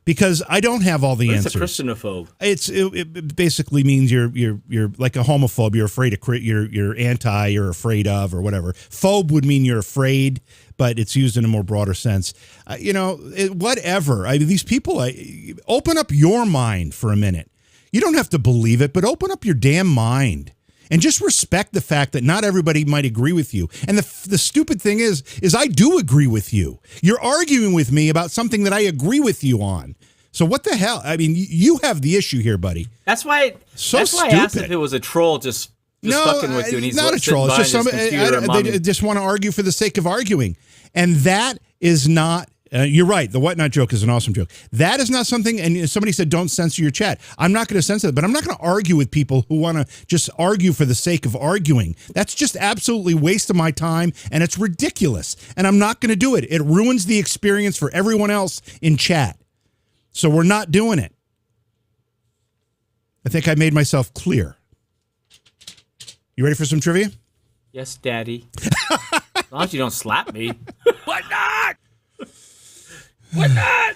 because I don't have all the answers. What's a Christianophobe? It basically means you're like a homophobe. You're afraid of you're anti. You're afraid of, or whatever. Phobe would mean you're afraid, but it's used in a more broader sense. Whatever. I mean, these people. Open up your mind for a minute. You don't have to believe it, but open up your damn mind. And just respect the fact that not everybody might agree with you. And the stupid thing is I do agree with you. You're arguing with me about something that I agree with you on. So what the hell? I mean, you have the issue here, buddy. That's why I asked if it was a troll just fucking with you. And he's not a troll. It's just they just want to argue for the sake of arguing. And that is not... you're right. The whatnot joke is an awesome joke. That is not something, and somebody said don't censor your chat. I'm not going to censor it, but I'm not going to argue with people who want to just argue for the sake of arguing. That's just absolutely waste of my time, and it's ridiculous. And I'm not going to do it. It ruins the experience for everyone else in chat. So we're not doing it. I think I made myself clear. You ready for some trivia? Yes, Daddy. As long as you don't slap me. Why not? What not?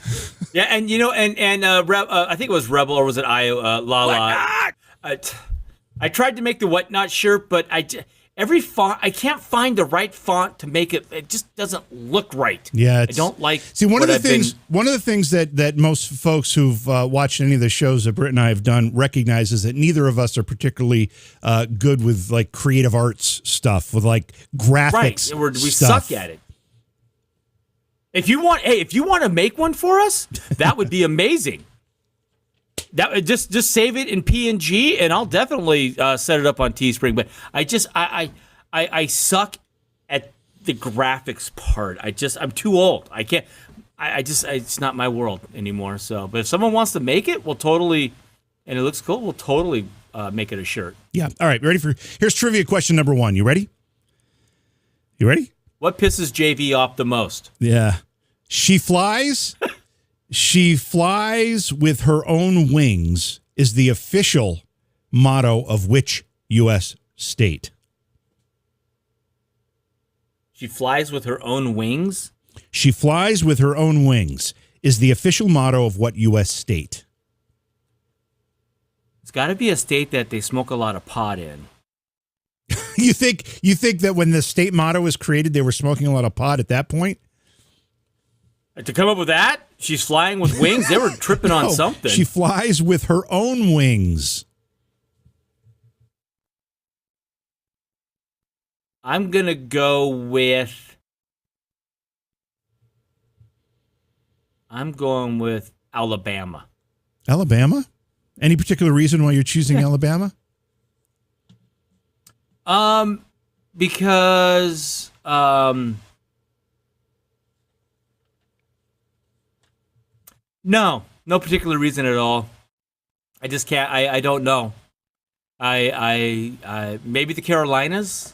Yeah, and I think it was Rebel, or was it Lala? I tried to make the whatnot shirt, but every font, I can't find the right font to make it. It just doesn't look right. Yeah, I don't like. See, one of the things that most folks who've watched any of the shows that Britt and I have done recognize is that neither of us are particularly good with like creative arts stuff, with like graphics. Right, we suck at it. If you want to make one for us, that would be amazing. That just save it in PNG, and I'll definitely set it up on Teespring. But I suck at the graphics part. I'm too old. I can't. It's not my world anymore. So, but if someone wants to make it, we'll totally, and it looks cool, we'll totally make it a shirt. Yeah. All right. Here's trivia question number 1. You ready? You ready? What pisses JV off the most? Yeah. She flies with her own wings is the official motto of which U.S. state? She flies with her own wings? She flies with her own wings is the official motto of what U.S. state? It's got to be a state that they smoke a lot of pot in. You think that when the state motto was created, they were smoking a lot of pot at that point? To come up with that? She's flying with wings? They were tripping on something. She flies with her own wings. I'm going to go with... I'm going with Alabama. Alabama? Any particular reason why you're choosing Alabama? Because... No particular reason at all. I just can't. I don't know. I maybe the Carolinas.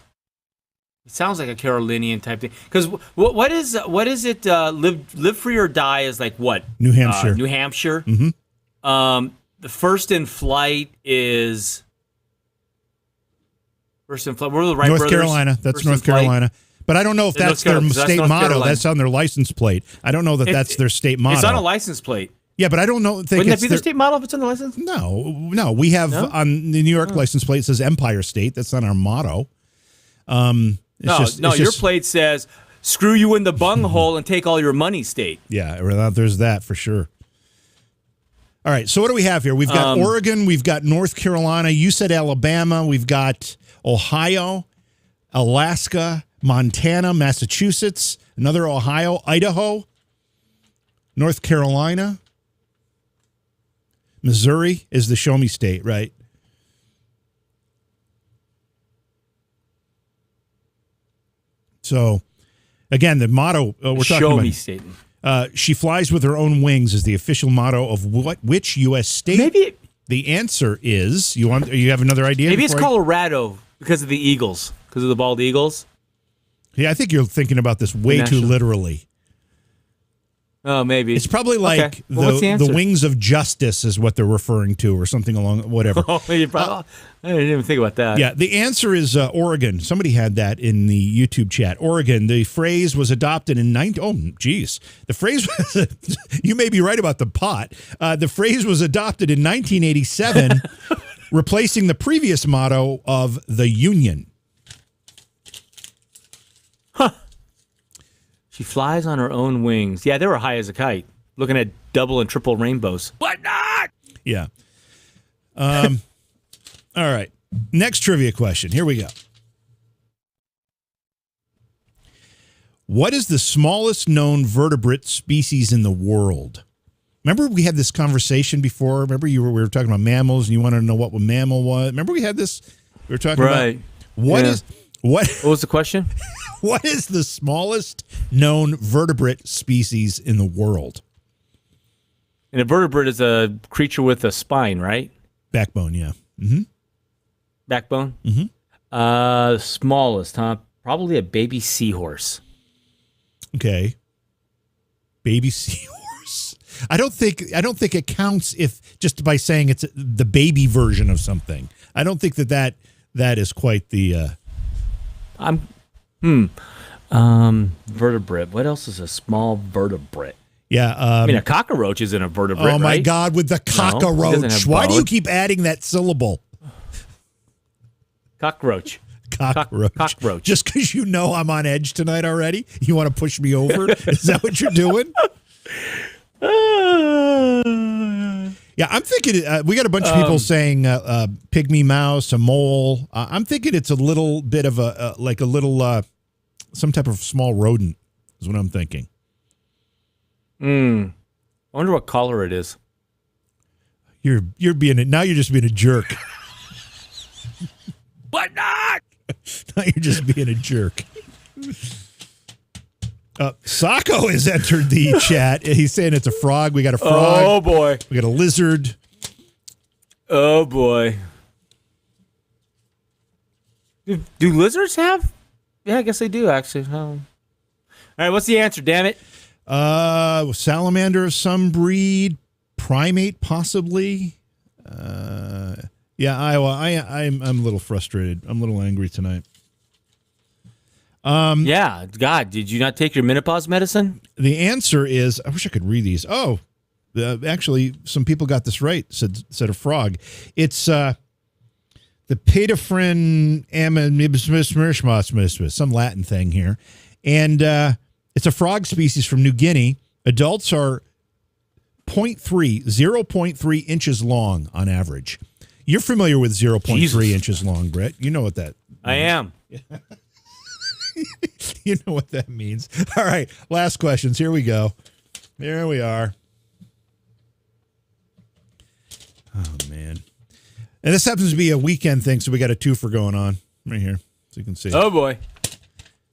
It sounds like a Carolinian type thing. Because what is it? Live free or die is like what? New Hampshire. New Hampshire. Mm-hmm. The first in flight is first in flight. We're the Wright North brothers. Carolina. That's First North Carolina. But I don't know if that's their state motto. That's on their license plate. I don't know that that's their state motto. It's on a license plate. Yeah, but I don't know. Wouldn't that be their state motto if it's on the license? No. We have on the New York license plate, it says Empire State. That's not our motto. Your plate says, screw you in the bunghole and take all your money, state. Yeah, there's that for sure. All right, so what do we have here? We've got Oregon. We've got North Carolina. You said Alabama. We've got Ohio, Alaska, Montana, Massachusetts, another Ohio, Idaho, North Carolina, Missouri is the show me state, right? So, again, the motto we're talking show about. Me state. She flies with her own wings is the official motto of which U.S. state? Maybe the answer is you have another idea? Maybe it's Colorado because of the Eagles, because of the bald eagles. Yeah, I think you're thinking about this way too literally. Oh, maybe. It's probably like the wings of justice is what they're referring to or something along, whatever. I didn't even think about that. Yeah, the answer is Oregon. Somebody had that in the YouTube chat. Oregon, the phrase was adopted in The phrase was, you may be right about the pot. The phrase was adopted in 1987, replacing the previous motto of the Union. She flies on her own wings. Yeah, they were high as a kite, looking at double and triple rainbows. But not! Yeah. All right. Next trivia question. Here we go. What is the smallest known vertebrate species in the world? Remember we had this conversation before? Remember we were talking about mammals and you wanted to know what a mammal was? Remember we had this? We were talking about what was the question? What is the smallest known vertebrate species in the world? And a vertebrate is a creature with a spine, right? Backbone, yeah. Mm-hmm. Backbone? Mm-hmm. Smallest, huh? Probably a baby seahorse. Okay. Baby seahorse. I don't think it counts if just by saying it's the baby version of something. I don't think that is quite the vertebrate. What else is a small vertebrate? Yeah. I mean, a cockroach isn't a vertebrate, Oh, my right? God, with the cockroach. No, why do you keep adding that syllable? Cockroach. Cockroach. Just because you know I'm on edge tonight already? You want to push me over? Is that what you're doing? Yeah, I'm thinking we got a bunch of people saying pygmy mouse, a mole. I'm thinking it's a little bit of some type of small rodent is what I'm thinking. I wonder what color it is. You're just being a jerk. But not. Now you're just being a jerk. Sacco has entered the chat. He's saying it's a frog. We got a frog. Oh, boy. We got a lizard. Oh, boy. Do lizards have? Yeah, I guess they do, actually. All right, what's the answer, damn it? Salamander of some breed. Primate, possibly. Yeah, Iowa. I'm a little frustrated. I'm a little angry tonight. Yeah, God, did you not take your menopause medicine? The answer is, I wish I could read these. Oh, actually, some people got this right. Said a frog. It's the Pedifrin some Latin thing here, and it's a frog species from New Guinea. Adults are 0.3 inches long on average. You're familiar with 0.3 inches long, Brett. You know what that means. I am. You know what that means. All right, last questions. Here we go. There we are. Oh, man. And this happens to be a weekend thing, so we got a twofer going on right here, so you can see. Oh, boy.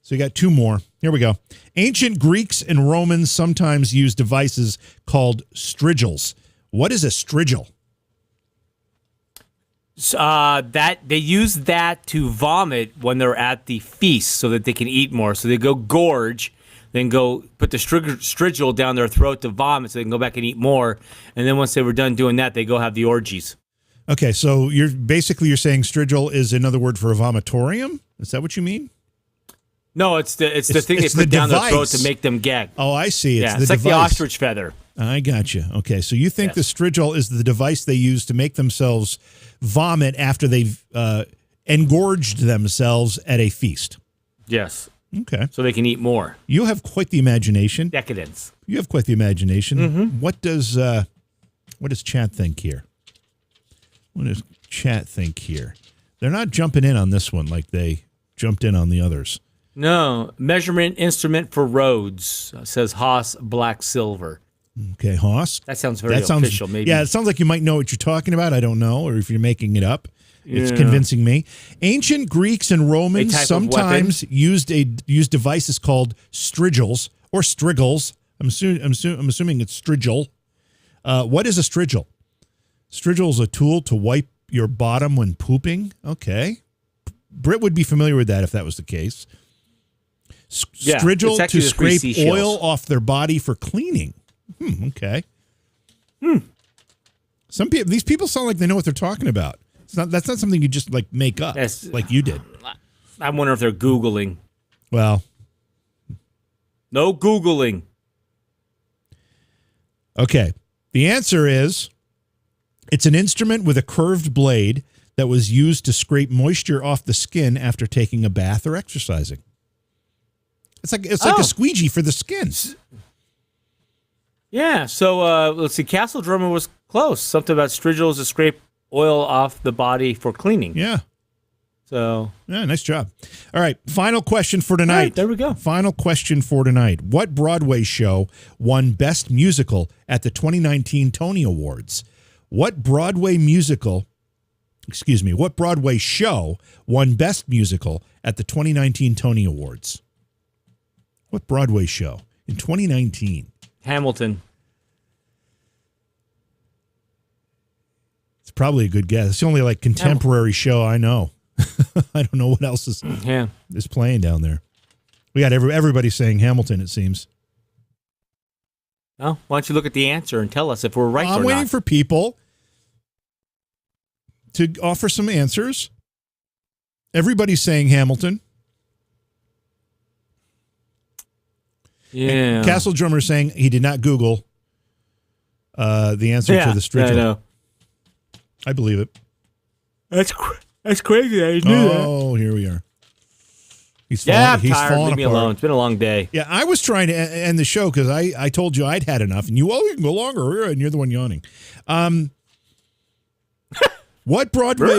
So you got two more. Here we go. Ancient Greeks and Romans sometimes used devices called strigils. What is a strigil? That they use that to vomit when they're at the feast so that they can eat more. So they go gorge, then go put the strigil down their throat to vomit so they can go back and eat more. And then once they were done doing that, they go have the orgies. Okay, so you're saying strigil is another word for a vomitorium? Is that what you mean? No, it's the thing they put down their throat to make them gag. Oh, I see. It's like the ostrich feather. I got you. Okay, so you think the strigil is the device they use to make themselves vomit after they've engorged themselves at a feast? Yes. Okay. So they can eat more. You have quite the imagination. Decadence. You have quite the imagination. Mm-hmm. What does chat think here? What does chat think here? They're not jumping in on this one like they jumped in on the others. No. Measurement instrument for roads, says Haas Black Silver. Okay, Haas. That sounds very official, maybe. Yeah, it sounds like you might know what you're talking about. I don't know, or if you're making it up. It's convincing me. Ancient Greeks and Romans sometimes used devices called strigils or strigils. I'm assuming it's strigil. What is a strigil? Strigil is a tool to wipe your bottom when pooping. Okay. Britt would be familiar with that if that was the case. Strigil to scrape oil off their body for cleaning. Okay. These people sound like they know what they're talking about. That's not something you just like make up like you did. I wonder if they're Googling. Well. No Googling. Okay. The answer is it's an instrument with a curved blade that was used to scrape moisture off the skin after taking a bath or exercising. It's like a squeegee for the skin. Yeah. So let's see. Castle Drummer was close. Something about strigils to scrape oil off the body for cleaning. Yeah. So yeah, nice job. All right, final question for tonight. Right, there we go. Final question for tonight. What Broadway show won Best Musical at the 2019 Tony Awards? What Broadway show won Best Musical at the 2019 Tony Awards? What Broadway show in 2019? Hamilton. It's probably a good guess. It's the only like contemporary show I know. I don't know what else is playing down there. We got everybody saying Hamilton, it seems. Oh, why don't you look at the answer and tell us if we're right or not? I'm waiting for people to offer some answers. Everybody's saying Hamilton. Yeah. And Castle Drummer saying he did not Google the answer to the strigil. I know. I believe it. That's crazy. I knew that. Oh, here we are. He's tired. falling Leave me apart. alone. It's been a long day. Yeah, I was trying to end the show because I told you I'd had enough, and you can go longer, and you're the one yawning. What Broadway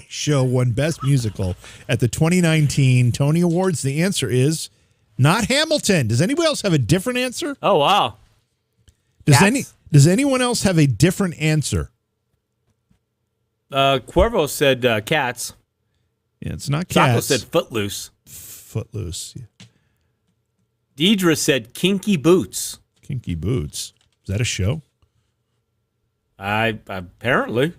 show won Best Musical at the 2019 Tony Awards? The answer is not Hamilton. Does anybody else have a different answer? Oh wow. Does anyone else have a different answer? Cuervo said Cats. Yeah, it's not Cats. Sacco said Footloose. Footloose. Yeah. Deidre said Kinky Boots. Kinky Boots. Is that a show? Apparently.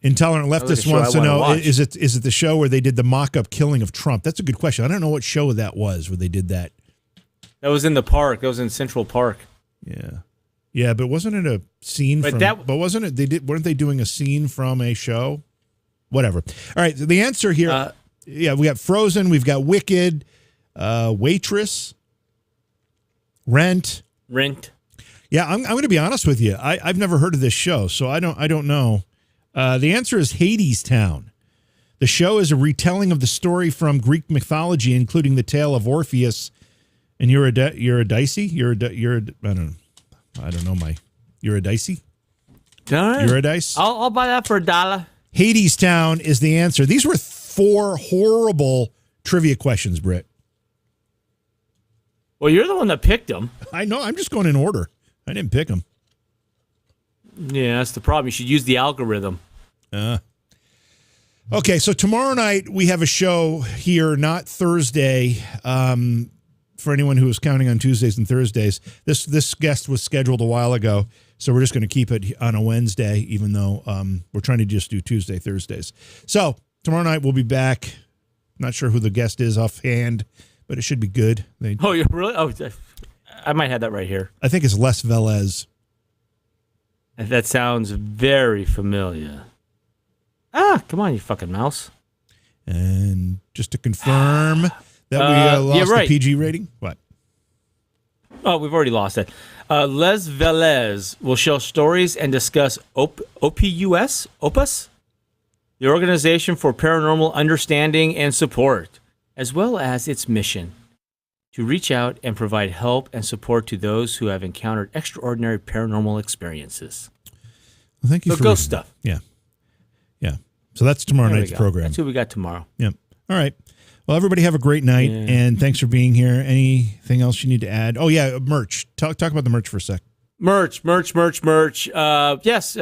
Intolerant Leftist wants to know, is it the show where they did the mock-up killing of Trump? That's a good question. I don't know what show that was where they did that. That was in the park. That was in Central Park. Yeah. Yeah, but wasn't it a scene wasn't it weren't they doing a scene from a show? Whatever. All right, so the answer here we got Frozen, we've got Wicked, Waitress, Rent. Yeah, I'm going to be honest with you. I've never heard of this show, so I don't know. The answer is Hadestown. The show is a retelling of the story from Greek mythology, including the tale of Orpheus and Eurydice. I don't know Eurydice. Eurydice. I'll buy that for $1. Hadestown is the answer. These were 4 horrible trivia questions, Britt. Well, you're the one that picked them. I know. I'm just going in order. I didn't pick them. Yeah, that's the problem. You should use the algorithm. Okay, so tomorrow night we have a show here, not Thursday. For anyone who was counting on Tuesdays and Thursdays, this guest was scheduled a while ago, so we're just going to keep it on a Wednesday, even though we're trying to just do Tuesday, Thursdays. So tomorrow night we'll be back. Not sure who the guest is offhand, but it should be good. Oh, you really? Oh, I might have that right here. I think it's Les Velez. That sounds very familiar. Come on, you fucking mouse. And just to confirm that we lost the PG rating. What? Oh, we've already lost it. Les Velez will share stories and discuss Opus, the Organization for Paranormal Understanding and Support, as well as its mission to reach out and provide help and support to those who have encountered extraordinary paranormal experiences. Well, thank you for ghost stuff. Yeah. Yeah. So that's tomorrow night's program. That's what we got tomorrow. Yep. All right. Well, everybody have a great night, and thanks for being here. Anything else you need to add? Oh, yeah, merch. Talk about the merch for a sec. Merch. Yes,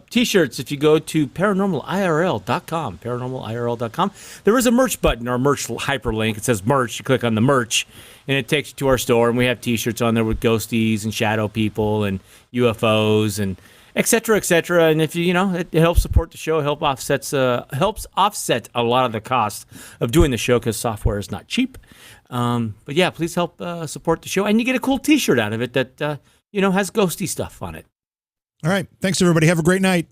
T-shirts. If you go to paranormalirl.com, paranormalirl.com, there is a merch button, our merch hyperlink. It says merch. You click on the merch, and it takes you to our store, and we have T-shirts on there with ghosties and shadow people and UFOs and et cetera, et cetera. And if it helps support the show, helps offset a lot of the cost of doing the show because software is not cheap. But yeah, please help support the show, and you get a cool T-shirt out of it that has ghosty stuff on it. All right, thanks everybody. Have a great night.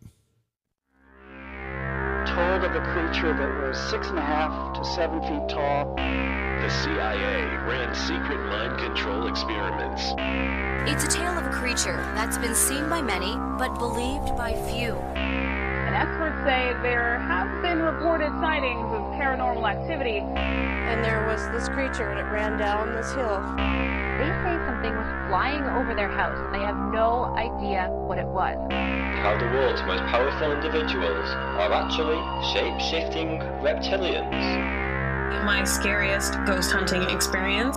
Told of a creature that was 6.5 to 7 feet tall. The CIA ran secret mind control experiments. It's a tale of a creature that's been seen by many, but believed by few. And experts say there have been reported sightings of paranormal activity. And there was this creature, and it ran down this hill. They say something was flying over their house, and they have no idea what it was. How the world's most powerful individuals are actually shape-shifting reptilians. My scariest ghost hunting experience.